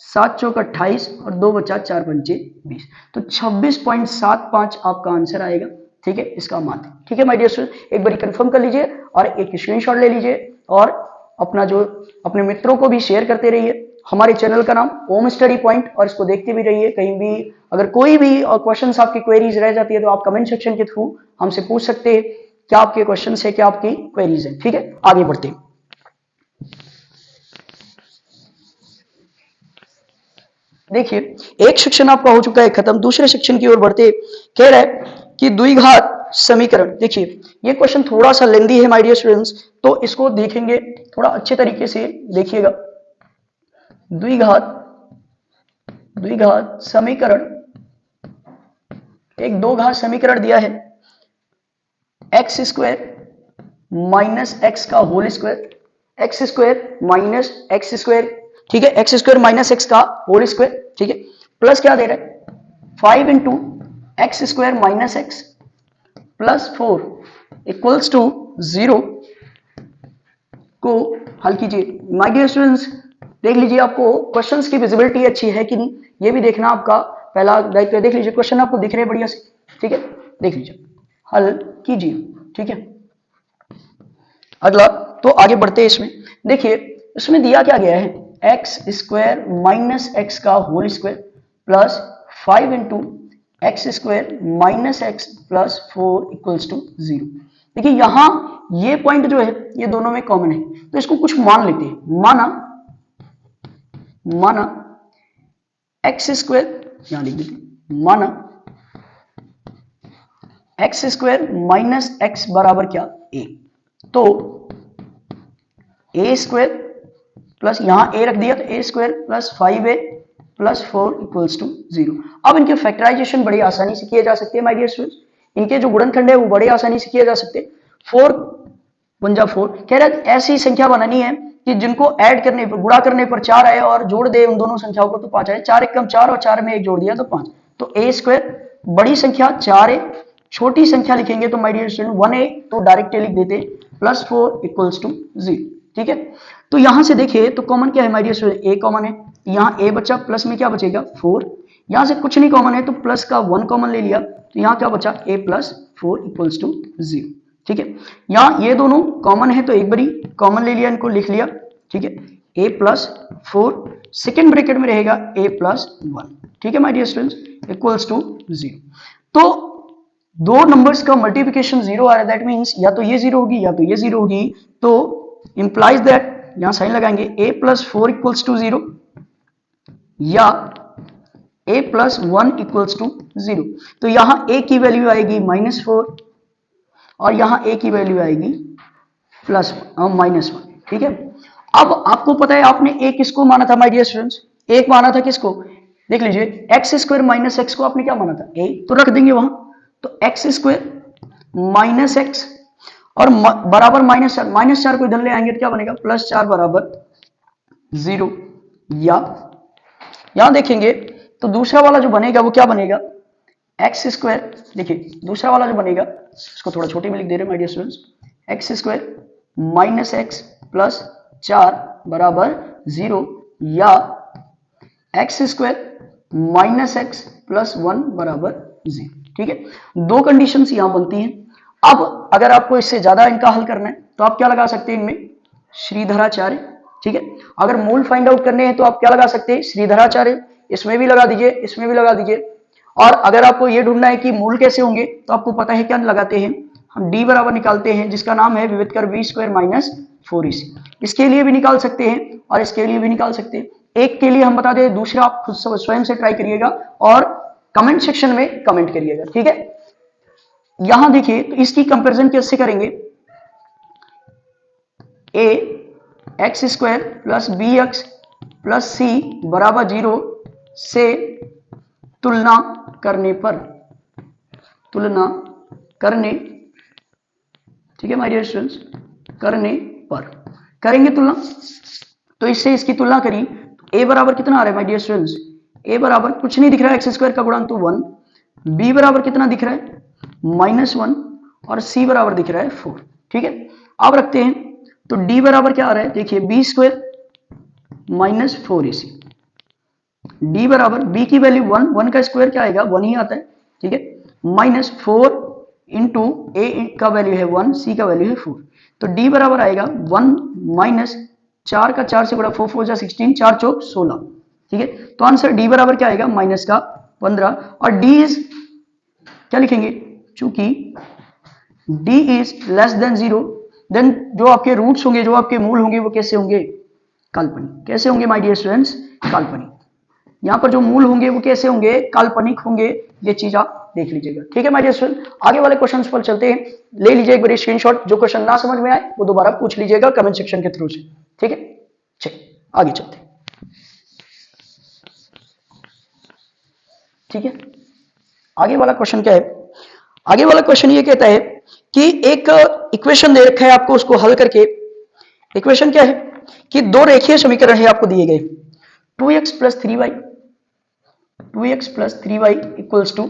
Speaker 1: 7 चौक 28, और 2 बचा, 4 पंचे 20, तो 26.75 आपका आंसर आएगा। ठीक है, इसका माध्य। ठीक है माय डियर स्टूडेंट, एक बार कंफर्म कर लीजिए और एक स्क्रीनशॉट ले लीजिए, और अपना जो अपने मित्रों को भी शेयर करते रहिए। हमारे चैनल का नाम ओम स्टडी पॉइंट, और इसको देखते भी रहिए। कहीं भी अगर कोई भी क्वेश्चंस आपकी क्वेरीज रह जाती है तो आप कमेंट सेक्शन के थ्रू हमसे पूछ सकते हैं। क्या आपके क्वेश्चन है, क्या आपकी क्वेरीज है। ठीक है, आगे बढ़ते हैं। देखिए, एक सेक्शन आपका हो चुका है खत्म, दूसरे सेक्शन की ओर बढ़ते कह रहा है कि द्विघात समीकरण। देखिए, ये क्वेश्चन थोड़ा सा लेंदी है माय डियर स्टूडेंट्स, तो इसको देखेंगे थोड़ा अच्छे तरीके से देखिएगा। द्विघात समीकरण, एक दो घात समीकरण दिया है, एक्स स्क्वायर माइनस एक्स का whole square, X square minus X square, ठीक है, एक्स स्क्वायर माइनस एक्स का होल स्क्वायर, ठीक है, प्लस क्या दे रहा है 5 into X square minus X plus 4 equals to 0 को हल कीजिए। माय डियर स्टूडेंट्स, देख लीजिए आपको क्वेश्चंस की विजिबिलिटी अच्छी है कि नहीं, ये भी देखना आपका पहला दायित्व। देख लीजिए क्वेश्चन आपको दिख रहे हैं बढ़िया से, ठीक है, देख लीजिए, हल कीजिए। ठीक है, अगला तो आगे बढ़ते हैं इसमें। देखिए, इसमें दिया क्या गया है, एक्स स्क्वायर माइनस एक्स का whole square plus 5 into X square minus X plus 4 equals to 0। देखिए, यहां ये पॉइंट जो है ये दोनों में कॉमन है, तो इसको कुछ मान लेते हैं। माना एक्स स्क्वायर, यहां लिख देते, माना एक्स स्क्वायर माइनस एक्स बराबर क्या, ए। तो ए स्क्वायर प्लस, यहां ए रख दिया तो A square plus 5a plus 4 equals to 0। अब इनके फैक्टराइजेशन बड़ी आसानी से किए जा सकते हैं माय डियर स्टूडेंट्स, इनके जो गुणनखंड है वो बड़े आसानी से किए जा सकते हैं। 4 1 4, कह रहा है ऐसी संख्या बनानी है कि जिनको ऐड करने पर, गुणा करने पर 4 आए और जोड़ दे उन दोनों संख्याओं को तो 5 आए। 4 एकम 4 और 4 में 1 जोड़ दिया तो 5। तो ए स्क्वायर बड़ी संख्या 4a, छोटी संख्या लिखेंगे तो माय डियर स्टूडेंट 1a, तो डायरेक्ट लिख देते प्लस 4 इक्वल्स टू 0। ठीक है, तो यहां से देखिए तो कॉमन क्या है my dear student, A common है, यहां ए बचा, प्लस में क्या बचेगा 4, यहां से कुछ नहीं कॉमन है तो प्लस का 1 कॉमन ले लिया, तो यहां क्या बचा a प्लस 4 इक्वल्स टू 0। ठीक है, यहां ये दोनों कॉमन है तो एक बारी कॉमन ले लिया, इनको लिख लिया। ठीक है, a प्लस 4, सेकेंड ब्रैकेट में रहेगा a प्लस 1। ठीक है my dear students, equals to 0। तो दो नंबर्स का मल्टीप्लिकेशन 0 आ रहा है, दैट मीन्स या तो ये 0 होगी या तो ये 0 होगी, तो इंप्लाइज दैट, यहां साइन लगाएंगे, a प्लस 4 इक्वल्स टू 0 या a प्लस 1 इक्वल्स टू 0। तो यहां a की वैल्यू आएगी -4 और यहां a की वैल्यू आएगी -1। ठीक है, अब आपको पता है आपने a किसको माना था माय डियर स्टूडेंट्स, एक माना था किसको, देख लीजिए एक्स स्क्वायर माइनस एक्स को आपने क्या माना था, a, तो रख देंगे वहां, तो एक्स स्क्वायर माइनस एक्स और बराबर -4 को इधर ले आएंगे तो क्या बनेगा +4 बराबर 0। या यहां देखेंगे तो दूसरा वाला जो बनेगा वो क्या बनेगा, एक्स स्क्वायर, देखिए दूसरा वाला जो बनेगा इसको थोड़ा छोटे में लिख दे रहे हैं my dear students, X square minus X plus 4 बराबर 0 या X square minus X plus 1 बराबर 0। ठीक है, दो कंडीशंस यहां बनती हैं। अब अगर आपको इससे ज्यादा इनका हल करना है तो आप क्या लगा सकते हैं, इनमें श्रीधराचार्य। ठीक है, अगर मूल फाइंड आउट करने हैं तो आप क्या लगा सकते हैं, श्रीधराचार्य, इसमें भी लगा दीजिए, इसमें भी लगा दीजिए। और अगर आपको यह ढूंढना है कि मूल कैसे होंगे तो आपको पता है क्या लगाते हैं, हम d बराबर निकालते हैं जिसका नाम है विविधकर v स्क्वायर माइनस 4ac। इसके लिए भी निकाल सकते हैं और इसके लिए भी निकाल सकते हैं। एक के लिए हम बता दें, दूसरा आप खुद स्वयं से ट्राई करिएगा और कमेंट सेक्शन में कमेंट करिएगा। ठीक है, यहां देखिए तो इसकी कंपैरिजन कैसे करेंगे, a X square plus B X plus C बराबर 0 से तुलना करने, ठीक है माय डियर स्टूडेंट्स, करने पर करेंगे तुलना, तो इससे इसकी तुलना करी तो a बराबर कितना आ रहा है माय डियर स्टूडेंट्स, a बराबर कुछ नहीं दिख रहा है, एक्स स्क्वायर का गुणन तो 1, b बराबर कितना दिख रहा है -1 और c बराबर दिख रहा है 4। ठीक है, अब रखते हैं तो d बराबर क्या आ रहा है, देखिए b square minus 4ac, d बराबर b की वैल्यू 1 का स्क्वायर क्या आएगा 1 ही आता है। ठीक है, -4 इंटू a का वैल्यू है 1, c का वैल्यू है 4, तो d बराबर आएगा 1 माइनस 4 का 4 से बड़ा 4 4 16, 4 चौक 16। ठीक है, तो आंसर d बराबर क्या आएगा माइनस का 15 और d इज क्या लिखेंगे, चूंकि d is less than 0, then जो आपके रूट्स होंगे, जो आपके मूल होंगे, वो कैसे होंगे? काल्पनिक। कैसे होंगे माय डियर स्टूडेंट्स? काल्पनिक। यहां पर जो मूल होंगे वो कैसे होंगे? काल्पनिक होंगे। ये चीज आप देख लीजिएगा, ठीक है माय डियर स्टूडेंट। आगे वाले क्वेश्चंस पर चलते हैं। ले लीजिए एक बार स्क्रीनशॉट, जो क्वेश्चन ना समझ में आए वो दोबारा पूछ लीजिएगा कमेंट सेक्शन के थ्रू से, ठीक है। चलिए आगे चलते हैं, ठीक है। आगे वाला क्वेश्चन क्या है? आगे वाला क्वेश्चन ये कहता है कि एक इक्वेशन दे रखा है आपको, उसको हल करके इक्वेशन क्या है कि दो रेखीय समीकरण है आपको दिए गए, 2x plus 3y, 2x plus 3y equals to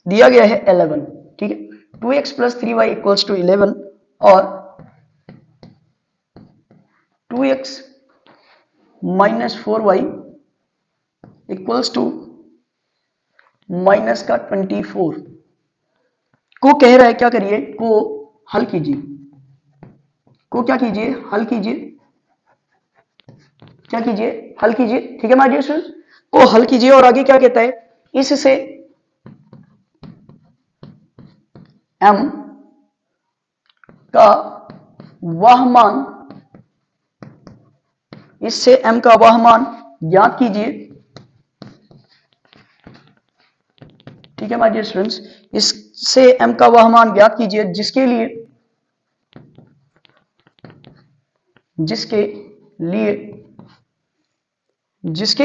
Speaker 1: दिया गया है 11, ठीक है। 2x plus 3y equals to 11 और 2x minus 4y equals to minus का 24 को कह रहा है क्या करिए? को हल कीजिए। को क्या कीजिए? हल कीजिए। क्या कीजिए? हल कीजिए, ठीक है माय डियर स्टूडेंट्स। को हल कीजिए और आगे क्या कहता है? इससे m का वह मान, इससे m का वह मान ज्ञात कीजिए, ठीक है माय डियर स्टूडेंट्स। इससे m का वह मान ज्ञात कीजिए जिसके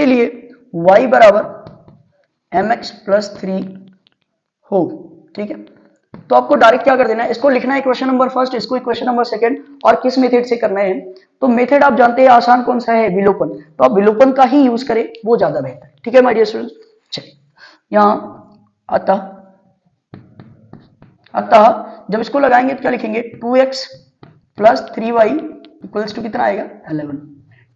Speaker 1: लिए y बराबर mx प्लस 3 हो, ठीक है। तो आपको डायरेक्ट क्या कर देना है? इसको लिखना है इक्वेशन नंबर फर्स्ट, इसको इक्वेशन नंबर सेकंड, और किस मेथड से करना है? तो मेथड आप जानते हैं आसान कौन सा है? विलोपन। तो आप विलोपन का ही यूज करें, वो ज्यादा बेहतर है, ठीक है माय डियर स्टूडेंट्स। चलिए यहां अतः जब इसको लगाएंगे तो क्या लिखेंगे? 2x plus 3y equals to कितना आएगा? 11।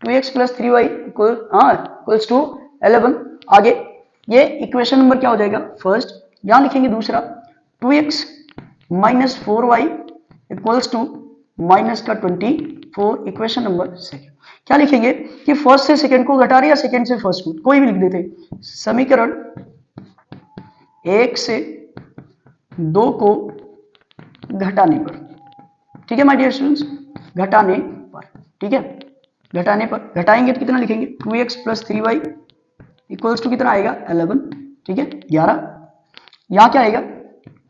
Speaker 1: 2x plus 3y equals to 11। आगे ये इक्वेशन नंबर क्या हो जाएगा? फर्स्ट। यहां लिखेंगे दूसरा 2x minus 4y equals to minus का 24, इक्वेशन नंबर सेकंड। क्या लिखेंगे कि फर्स्ट से सेकंड को घटा रहे या सेकंड से फर्स्ट को? कोई भी लिख देते। समीकरण 1 से 2 को घटाने पर, ठीक है माय डियर स्टूडेंट्स, घटाने पर, ठीक है। घटाने पर घटाएंगे तो कितना लिखेंगे? 2x plus 3y equals to कितना आएगा? 11, ठीक है 11। यहां क्या आएगा?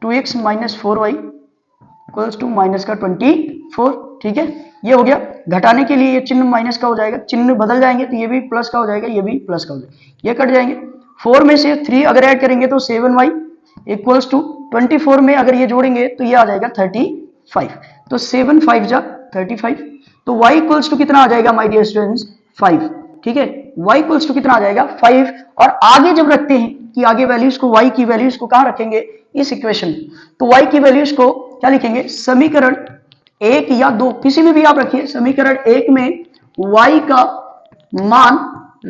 Speaker 1: 2x minus 4y equals to minus का 24, ठीक है। ये हो गया। घटाने के लिए ये चिन्ह माइनस का हो जाएगा, चिन्ह बदल जाएंगे तो ये भी प्लस का हो जाएगा, ये भी प्लस का हो जाएगा, ये कट जाएंगे। 4 में से 3 अगर ऐड करेंगे तो 7y इक्वल्स टू 24 में अगर ये जोड़ेंगे तो ये आ जाएगा 35। तो 7 5 जा 35। तो y इक्वल्स टू कितना आ जाएगा माय डियर स्टूडेंट्स? 5, ठीक है। y इक्वल्स टू कितना आ जाएगा? 5। और आगे जब रखते हैं कि आगे वैल्यूज को, y की वैल्यूज को कहां रखेंगे? इस इक्वेशन में। तो y की वैल्यूज को क्या लिखेंगे? समीकरण 1 या 2 किसी में भी आप रखिए। समीकरण 1 में y का मान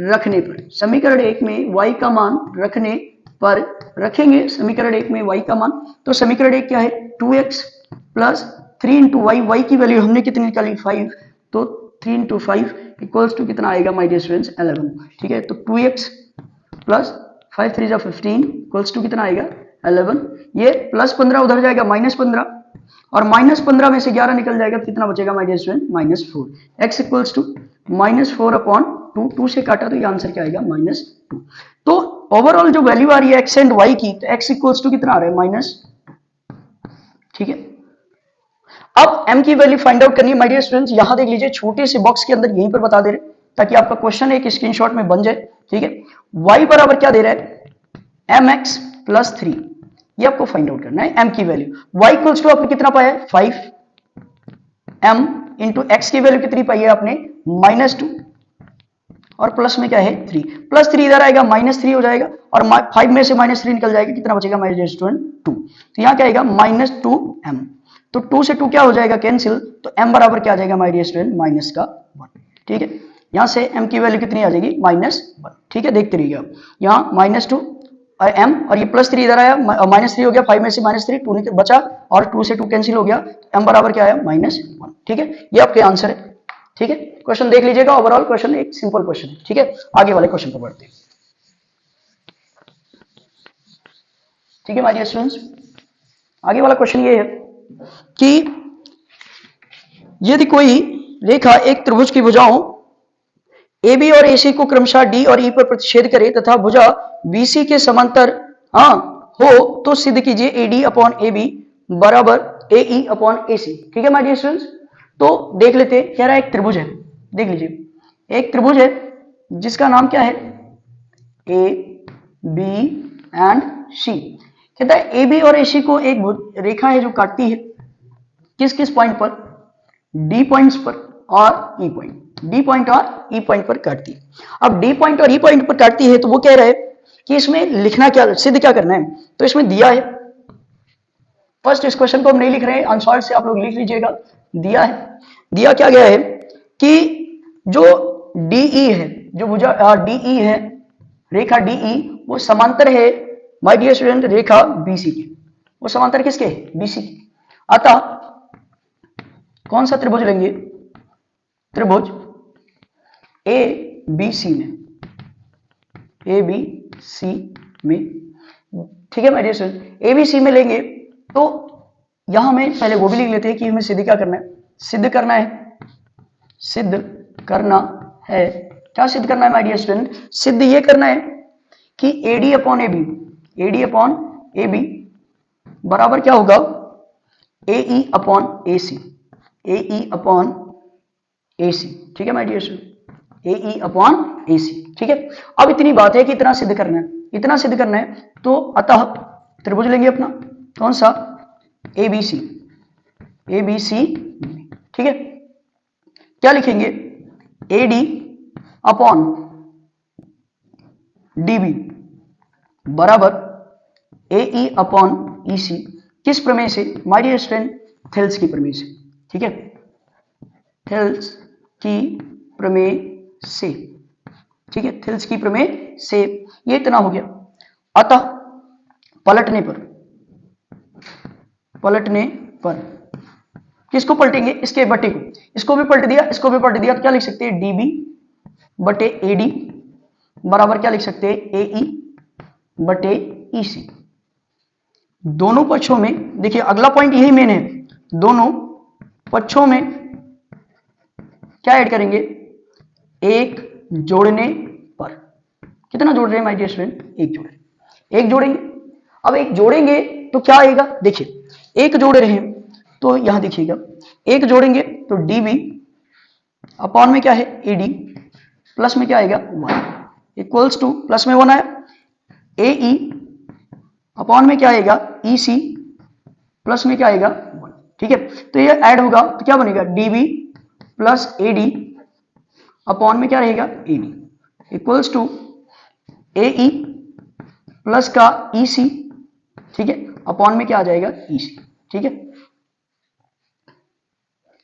Speaker 1: रखने पर, समीकरण 1 में y का मान रखने पर रखेंगे समीकरण 1 में y का मान। तो समीकरण 1 क्या है? 2x plus 3 into Y, Y की वैल्यू हमने कितनी निकाली? 5। तो 3 इंटू 5 इक्वल्स टू कितना आएगा माय डियर स्टूडेंट्स? 11, ठीक है। तो 2x प्लस 5 3 15 इक्वल्स टू कितना आएगा? 11। ये प्लस 15 उधर जाएगा माइनस 15, और माइनस 15 में से 11 निकल जाएगा, कितना बचेगा my dear student? -4। x equals to -4 upon 2, 2 से काटा तो ये आंसर क्या आएगा? -2। तो ओवरऑल जो वैल्यू आ रही है x एंड y की, तो x इक्वल्स टू कितना आ रहा है? -2, ठीक है। अब m की वैल्यू फाइंड आउट करनी है माय डियर स्टूडेंट्स। यहां देख लीजिए छोटे से बॉक्स के अंदर यहीं पर बता दे रहे, ताकि आपका क्वेश्चन एक स्क्रीनशॉट में बन जाए, ठीक है। y बराबर क्या दे रहा है? mx प्लस 3, ये आपको फाइंड आउट करना है m की वैल्यू। y इक्वल्स टू आपने कितना पाया है? 5। m इंटू एक्स की वैल्यू कितनी पाई है आपने? -2, और प्लस में क्या है? 3। प्लस 3 इधर आएगा, -3 हो जाएगा, और 5 में से -3 निकल जाएगा, कितना बचेगा माय डियर स्टूडेंट? 2। तो यहाँ क्या आएगा? -2m। तो 2 से 2 क्या हो जाएगा? कैंसिल। तो m बराबर क्या आ जाएगा माय डियर स्टूडेंट? -1, ठीक है। यहाँ से m की वैल्यू कितनी आ जाएगी? -1, ठीक है। देखते रहिए आप, यहाँ -2 और m, और ये +3 इधर आया, -3 हो गया, 5 में से -3 2 बचा, और 2 से 2 कैंसिल हो गया, m बराबर क्या आया? -1, ठीक है। ये आपके आंसर है, ठीक है। क्वेश्चन देख लीजिएगा, ओवरऑल क्वेश्चन एक सिंपल क्वेश्चन है, ठीक है। आगे वाले क्वेश्चन पर बढ़ते हैं, ठीक है माय डियर स्टूडेंट्स। आगे वाला क्वेश्चन ये है कि यदि कोई रेखा एक त्रिभुज की भुजाओं AB और AC को क्रमशः D और E पर प्रतिच्छेद करे तथा भुजा BC के समांतर हो तो सिद्ध कीजिए AD अपॉन AB बराबर AE अपॉन AC। ठीक है माय डियर स्टूडेंट्स, तो देख लेते हैं। कह रहा है एक त्रिभुज है, देख लीजिए एक त्रिभुज है जिसका नाम क्या है A B एंड C। कहता है AB और AC को एक रेखा है जो काटती है किस किस पॉइंट पर, D पॉइंट्स पर और E पॉइंट, D पॉइंट और E पॉइंट पर काटती है। अब D पॉइंट और E पॉइंट पर काटती है तो वो कह रहा है कि इसमें लिखना क्या, सिद्ध क्या करना है। तो इसमें दिया है, फर्स्ट इस क्वेश्चन को हम नहीं लिख रहे हैं, आंसर से आप लोग लिख लीजिएगा। दिया है, दिया क्या गया है कि जो DE है, जो भुजा DE है, रेखा DE वो समांतर है माय डियर स्टूडेंट रेखा BC की। वो समांतर किसके, BC की। अतः कौन सा त्रिभुज लेंगे, त्रिभुज ABC में, ABC में। ठीक है माय डियर स्टूडेंट, ABC में लेंगे तो यहां में पहले वो भी लिख लेते हैं कि हमें सिद्ध क्या करना है, सिद्ध करना है, सिद्ध करना है, क्या सिद्ध करना है माय डियर स्टूडेंट, सिद्ध ये करना है कि AD upon AB, AD upon AB बराबर क्या होगा AE upon AC, AE upon AC। ठीक है my dear student, AE upon AC। ठीक है, अब इतनी बात है कि इतना सिद्ध करना है, इतना सिद्ध करना है तो अतः त्रिभुज लेंगे अपना कौन सा ABC, ABC। ठीक है, क्या लिखेंगे AD अपॉन DB बराबर AE अपॉन EC। किस प्रमेय से माय डियर स्टूडेंट, थेल्स की प्रमेय से। ठीक है, थेल्स की प्रमेय से। ठीक है, थेल्स की प्रमेय से ये इतना हो गया। अतः पलटने पर, पलटने पर किसको पलटेंगे, इसके बटे को, इसको भी पलट दिया, इसको भी पलट दिया तो क्या लिख सकते हैं DB बटे AD बराबर क्या लिख सकते हैं AE बटे EC। दोनों पक्षों में देखिए, अगला पॉइंट यही मेन है, दोनों पक्षों में क्या ऐड करेंगे, एक जोड़ने पर। कितना जोड़ रहे हैं माय डियर स्टूडेंट, एक जोड़ रहे हैं, एक जोड़ेंगे। अब एक जोड़ेंगे तो क्या आएगा, देखिए एक जोड़ रहे हैं तो यहां देखिएगा एक जोड़ेंगे तो DB अपॉन में क्या है AD प्लस में क्या आएगा 1 इक्वल्स टू, प्लस में 1 आया, AE अपॉन में क्या आएगा EC प्लस में क्या आएगा 1। ठीक है, तो ये ऐड होगा तो क्या बनेगा DB प्लस AD अपॉन में क्या रहेगा AD equals to AE plus का EC। ठीक है, अपॉन में क्या आ जाएगा EC। ठीक है,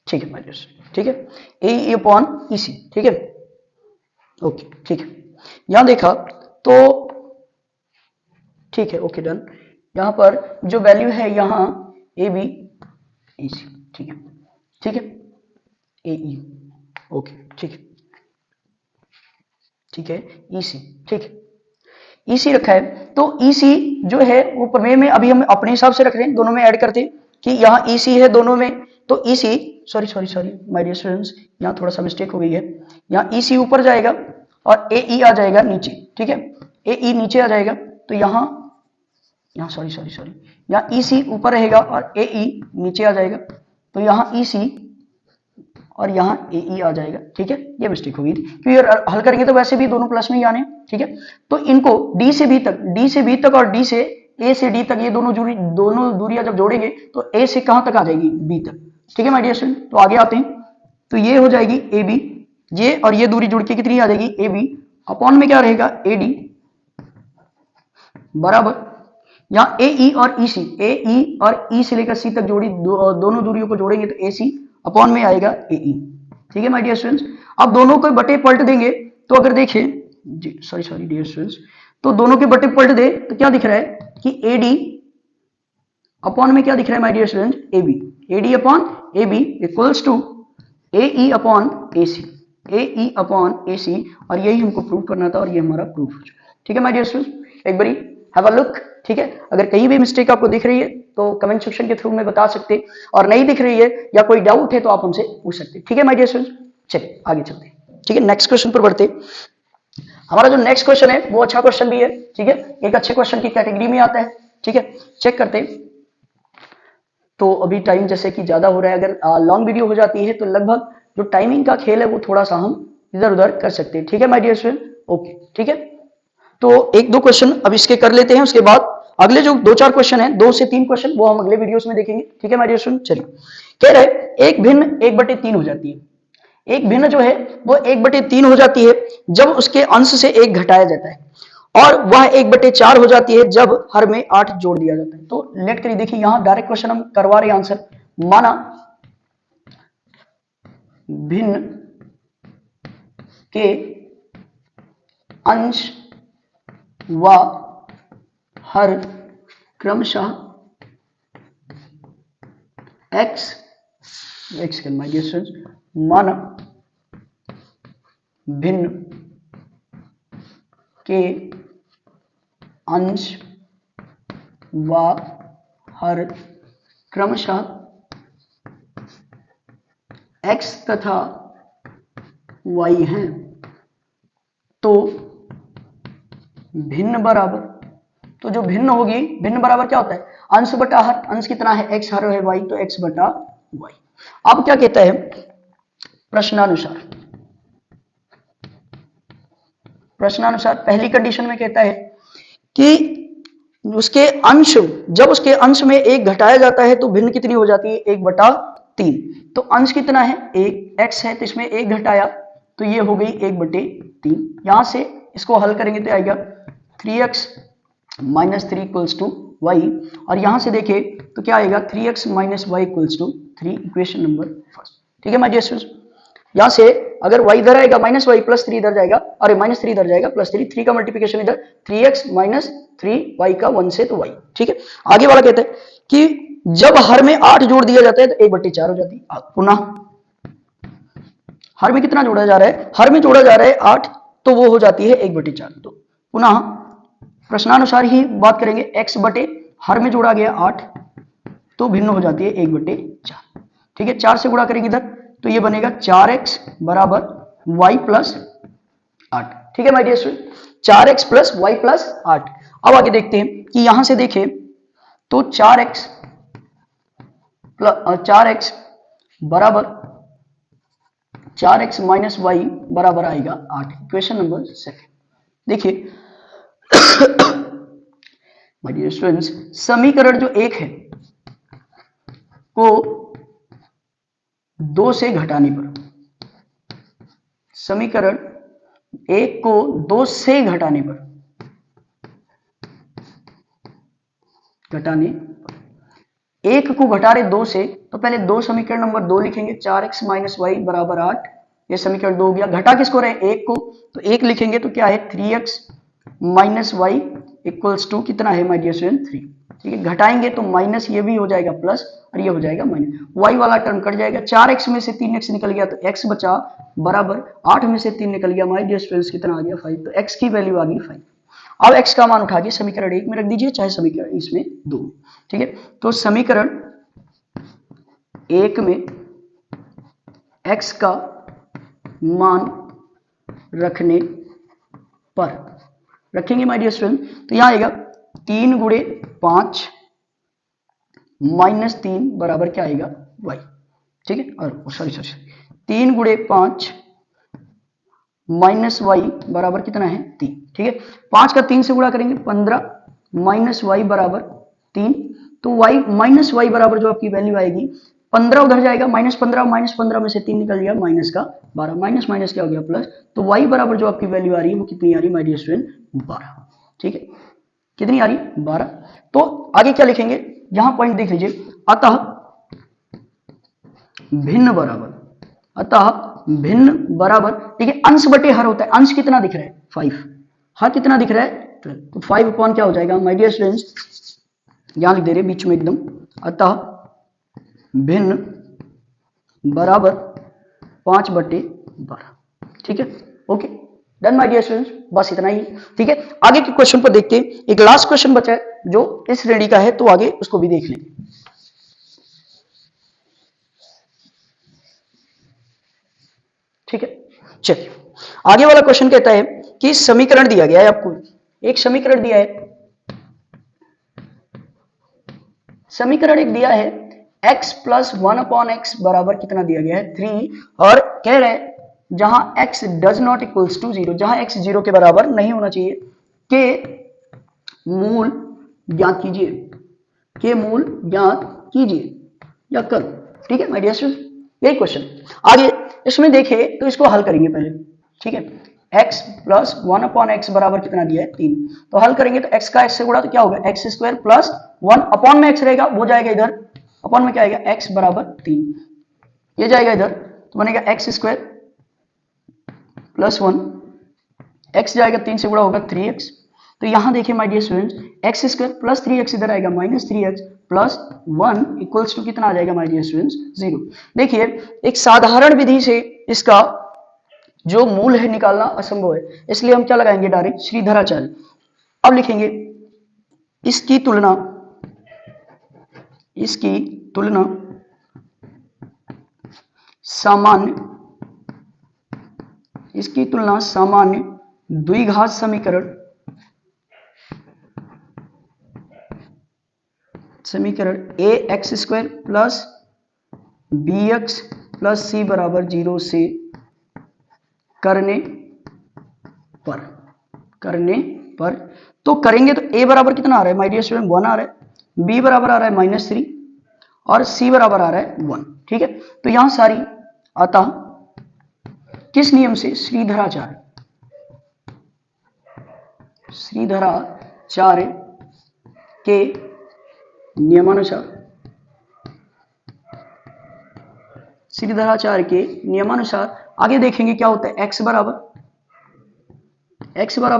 Speaker 1: ठीक है माइनस, ठीक है AE अपॉन EC। ठीक है, ओके ठीक है, यहां देखा तो ठीक है, ओके डन। यहां पर जो वैल्यू है यहां AB EC। ठीक है, ठीक है AE, ओके ठीक है, ठीक है EC। ठीक है, EC रखा है तो EC जो है वो प्रमेय में अभी हम अपने हिसाब से रख रहे हैं, दोनों में ऐड करते हैं कि यहाँ EC है दोनों में, तो EC sorry my dear students, यहाँ थोड़ा सा मिस्टेक हो गई है, यहाँ EC ऊपर जाएगा और AE आ जाएगा नीचे। ठीक है, AE नीचे आ जाएगा तो यहाँ सॉरी यहाँ EC ऊपर रहेगा और AE नीचे आ जाएगा तो यहाँ EC और यहाँ AE आ जाएगा। ठीक है, ये मिस्टेक हो गई थी क्योंकि हल करेंगे तो वैसे भी दोनों प्लस में ही आने। ठीक है, तो इनको D से B तक और D से A से D तक, ये दोनों दूरियां जब जोड़ेंगे तो A से कहां तक आ जाएगी B तक। ठीक है माय डियर स्टूडेंट, तो आगे आते हैं तो ये हो जाएगी AB, ये और ये दूरी जुड़ के कितनी आ जाएगी AB अपॉन में क्या रहेगा AD बराबर यहाँ AE और EC, AE और E से लेकर C तक जोड़ी दोनों दूरियों को जोड़ेंगे तो AC अपॉन में आएगा AE। ठीक है माय डियर स्टूडेंट्स, अब दोनों को बटे पलट देंगे तो अगर देखें जी सॉरी डियर स्टूडेंट्स, तो दोनों के बटे पलट दे तो क्या दिख रहा है कि AD अपॉन में क्या दिख रहा है my dear students AB, AD upon AB equals to AE upon AC, AE upon AC, और यही हमको प्रूव करना था और ये हमारा प्रूफ हो चुका है। ठीक है माय डियर स्टूडेंट्स, एक बारी हैव अ लुक। ठीक है, अगर कहीं भी मिस्टेक आपको दिख रही है तो कमेंट सेक्शन के थ्रू में बता सकते, और नहीं दिख रही है या कोई डाउट है तो आप हमसे पूछ सकते। ठीक है माय डियर स्टूडेंट्स, चलिए आगे चलते हैं। ठीक है, नेक्स्ट क्वेश्चन पर बढ़ते। हमारा जो नेक्स्ट क्वेश्चन है वो अच्छा क्वेश्चन भी है। ठीक है, एक अच्छे क्वेश्चन की कैटेगरी में आता है। ठीक है, चेक करते हैं। तो अभी टाइम जैसे कि ज्यादा हो रहा है, अगर लॉन्ग वीडियो हो जाती है तो लगभग जो टाइमिंग का खेल है वो थोड़ा सा हम इधर उधर कर सकते हैं। ठीक है माय डियर स्टूडेंट, ओके। ठीक है, तो एक दो क्वेश्चन अब इसके कर लेते हैं, उसके बाद अगले जो 2-4 क्वेश्चन है, 2 से 3 क्वेश्चन, वो हम अगले वीडियोस में देखेंगे। ठीक है माय डियर स्टूडेंट, चलिए। कह रहे एक भिन्न 1/3 हो जाती है। एक भिन्न जो है वो 1/3 हो जाती है जब उसके अंश से 1 घटाया जाता है, और वह 1/4 हो जाती है जब हर में 8 जोड़ दिया जाता है। तो लेट करिए, देखिए यहां डायरेक्ट क्वेश्चन हम करवा रहे हैं आंसर। माना भिन्न के अंश व हर क्रमशः x माय डियर स्टूडेंट्स, माना भिन्न के अंश व हर क्रमशः x तथा y हैं, तो भिन्न बराबर, तो जो भिन्न होगी, भिन्न बराबर क्या होता है, अंश बटा हर। अंश कितना है, x, हर है y, तो x बटा y। अब क्या कहता है प्रश्नानुसार, प्रश्नानुसार पहली कंडीशन में कहता है कि उसके अंश, जब उसके अंश में 1 घटाया जाता है तो भिन्न कितनी हो जाती है, 1/3। तो अंश कितना है, 1 x है, तो इसमें 1 घटाया तो ये हो गई 1/3। यहां से इसको हल करेंगे तो आएगा 3x - 3 = y, और यहां से देखें तो क्या आएगा, 3x - y = 3, equation number first. ठीक है माय डियर स्टूडेंट्स, यहां से अगर y इधर आएगा -y + 3 इधर जाएगा, अरे -3 इधर जाएगा +3, 3 का मल्टीप्लिकेशन इधर, 3x - 3y का 1 से तो y। ठीक है, आगे वाला कहता है कि जब हर में 8 जोड़ दिया जाता है तो 1/4 हो जाती है। पुनः हर में कितना जोड़ा जा रहा है, हर में जोड़ा जा रहा है 8, तो वो हो जाती है 1/4। तो पुनः प्रश्नानुसार ही बात करेंगे, x बटे हर में जोड़ा गया 8, तो भिन्न हो जाती है 1/4। ठीक है, 4 से गुणा करेंगे इधर तो ये बनेगा 4x बराबर y + 8। ठीक है my dear student, 4x + y + 8। अब आगे देखते हैं कि यहां से देखें तो 4x बराबर 4x - y बराबर आएगा 8, इक्वेशन नंबर सेकंड। देखिए माय डियर स्टूडेंट्स, समीकरण जो 1 है को 2 से घटाने पर, समीकरण 1 को 2 से घटाने पर, एक को घटा रहे 2 से, तो पहले 2 समीकरण नंबर 2 लिखेंगे, 4x - y बराबर 8, ये समीकरण 2 हो गया। घटा किसको रहे, 1 को, तो 1 लिखेंगे तो क्या है, 3x - y = कितना है माय डियर स्टूडेंट, 3। ठीक है, घटाएंगे तो माइनस, ये भी हो जाएगा प्लस, और ये हो जाएगा माइनस, y वाला टर्म कट जाएगा, 4x में से 3x निकल गया तो x बचा बराबर 8 में से 3 निकल गया, माय डियर स्टूडेंट्स कितना आ गया, 5। तो x की वैल्यू आ गई 5। अब x का मान उठा के समीकरण 1 में रख दीजिए, चाहे समीकरण इसमें 2। ठीक है, तो समीकरण 1 में x का मान रखने पर, रखेंगे माय डियर स्टूडेंट, तो यहां आएगा 3 × 5 - 3 बराबर क्या आएगा, y। ठीक है, और सॉरी 3 × 5 - y बराबर कितना है, 3। ठीक है, 5 का 3 से गुणा करेंगे 15 - y बराबर 3, तो y -y बराबर जो आपकी वैल्यू आएगी, 15 उधर जाएगा, -15 में से 3 निकल गया, माइनस का 12, माइनस माइनस क्या हो गया, प्लस। तो y बराबर जो आपकी वैल्यू आ रही है वो कितनी आ रही है माय डियर स्टूडेंट, 12। ठीक है, कितनी आ रही, 12। तो आगे क्या लिखेंगे, यहां पॉइंट देख लीजिए, अतः भिन्न बराबर, अतः भिन्न बराबर, देखिए अंश बटे हर होता है, अंश कितना दिख रहा है, 5, हर कितना दिख रहा है, 12, तो 5 अपॉन क्या हो जाएगा माय डियर स्टूडेंट्स, यहां लिख दे रहे बीच में एकदम, अतः भिन्न बराबर 5/12। ठीक है, okay. Done my dear students, बस इतना ही। ठीक है, आगे के क्वेश्चन पर देखते हैं। एक लास्ट क्वेश्चन बचा है जो इस श्रेणी का है, तो आगे उसको भी देख लेंगे। ठीक है, चलिए आगे वाला क्वेश्चन कहता है कि समीकरण दिया गया है आपको, एक समीकरण दिया है, समीकरण एक दिया है x प्लस 1/x बराबर कितना दिया गया है 3, और कह रहे हैं जहां x does not equals to 0, जहां x 0 के बराबर नहीं होना चाहिए, के मूल ज्ञात कीजिए, के मूल ज्ञात कीजिए या करो। ठीक है माय डियर स्टूडेंट, यही क्वेश्चन। आगे इसमें देखिए तो इसको हल करेंगे पहले। ठीक है, x प्लस 1/x बराबर कितना दिया है 3, तो हल करेंगे तो x का x से गुणा तो क्या होगा x स्क्वायर प्लस 1 अपॉन में x रहेगा, वो जाएगा इधर, अपॉन में क्या आएगा x बराबर 3, ये जाएगा इधर तो बनेगा x स्क्वायर प्लस 1, x जाएगा 3 से गुणा होगा 3x। तो यहां देखिए my dear students, x square plus 3x इधर आएगा minus 3x plus 1 equals to कितना आ जाएगा माय डियर स्टूडेंट्स 0। देखिए एक साधारण विधि से इसका जो मूल है निकालना असंभव है, इसलिए हम क्या लगाएंगे डायरेक्ट श्रीधराचार्य। अब लिखेंगे इसकी तुलना, इसकी तुलना सामान्य, इसकी तुलना सामान्य द्विघात समीकरण, समीकरण A X square plus B X plus C बराबर 0 से करने पर, करने पर तो करेंगे तो a बराबर कितना आ रहा है माय डियर स्टूडेंट 1 आ रहा है, b बराबर आ रहा है -3 और c बराबर आ रहा है 1। ठीक है, तो यहां सारी अतः किस नियम से, श्रीधराचार्य, श्रीधराचार्य के नियमानुसार, श्रीधराचार्य के नियमानुसार आगे देखेंगे क्या होता है x बराबर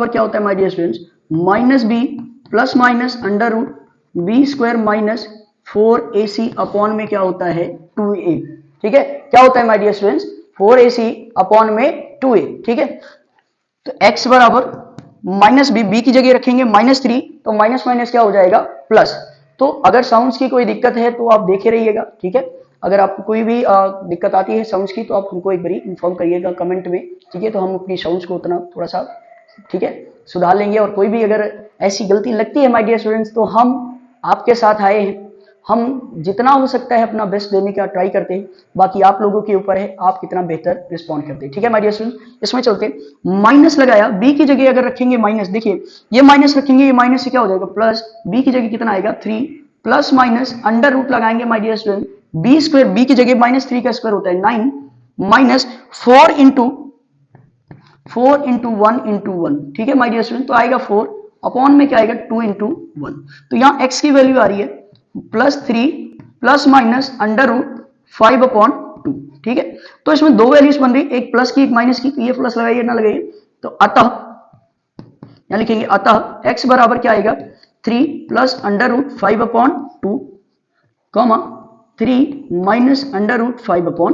Speaker 1: क्या होता है my dear students minus B plus minus under root B square minus 4ac upon में क्या होता है 2a। ठीक है, क्या होता है my dear students 4ac upon में 2a। ठीक है, तो x बराबर माइनस बी की जगह रखेंगे -3, तो माइनस माइनस क्या हो जाएगा प्लस। तो अगर साउंड्स की कोई दिक्कत है तो आप देखे रहिएगा। ठीक है, अगर आपको कोई भी दिक्कत आती है साउंड्स की तो आप हमको एक बारी इन्फॉर्म करिएगा कमेंट में। ठीक है, तो हम अपनी साउंड्स को उतना थोड़ा सा ठीक है सुधार लेंगे, और कोई भी अगर ऐसी गलती लगती है माय डियर स्टूडेंट्स तो हम आपके साथ आए हैं, हम जितना हो सकता है अपना बेस्ट देने का ट्राई करते हैं, बाकी आप लोगों के ऊपर है आप कितना बेहतर रिस्पॉन्ड करते हैं। ठीक है माय डियर स्टूडेंट, इसमें चलते माइनस लगाया, बी की जगह अगर रखेंगे माइनस, देखिए ये माइनस रखेंगे, ये माइनस से क्या हो जाएगा प्लस, बी की जगह कितना आएगा 3 प्लस माइनस अंडर रूट लगाएंगे my dear student B square, B की जगह -3 का स्क्वायर होता है 9 माइनस 4 इंटू 1 इंटू 1। ठीक है माय डियर स्टूडेंट, तो आएगा 4 अपॉन में क्या आएगा 2 इंटू 1। तो यहाँ x की वैल्यू आ रही है +3 प्लस माइनस अंडर रूट 5/2। ठीक है, तो इसमें दो वैल्यूज बन रही, एक प्लस की एक माइनस की, तो ये प्लस लगाइए ना लगाइए, तो अतः यहां लिखेंगे अतः x बराबर क्या आएगा 3 plus under root 5/2 comma 3 minus under root 5/2।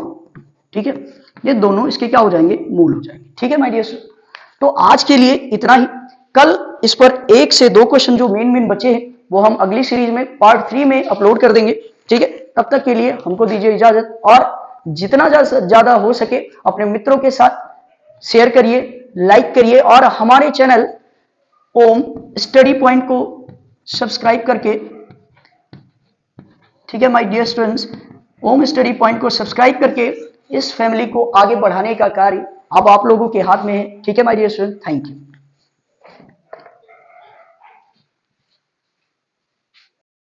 Speaker 1: ठीक है, ये दोनों इसके क्या हो जाएंगे मूल हो जाएंगे। ठीक है माय डियर, तो आज के लिए इतना ही। कल इस पर 1 से 2 क्वेश्चन जो मेन बचे हैं वो हम अगली सीरीज में पार्ट 3 में अपलोड कर देंगे। ठीक है, तब तक के लिए हमको दीजिए इजाजत, और जितना ज्यादा हो सके अपने मित्रों के साथ शेयर करिए, लाइक करिए, और हमारे चैनल ओम स्टडी पॉइंट को सब्सक्राइब करके, ठीक है my dear students, Om study point को सब्सक्राइब करके इस फैमिली को आगे बढ़ाने का कार्य अब आप लोगों के हाथ में है। ठीक है my dear student, thank you.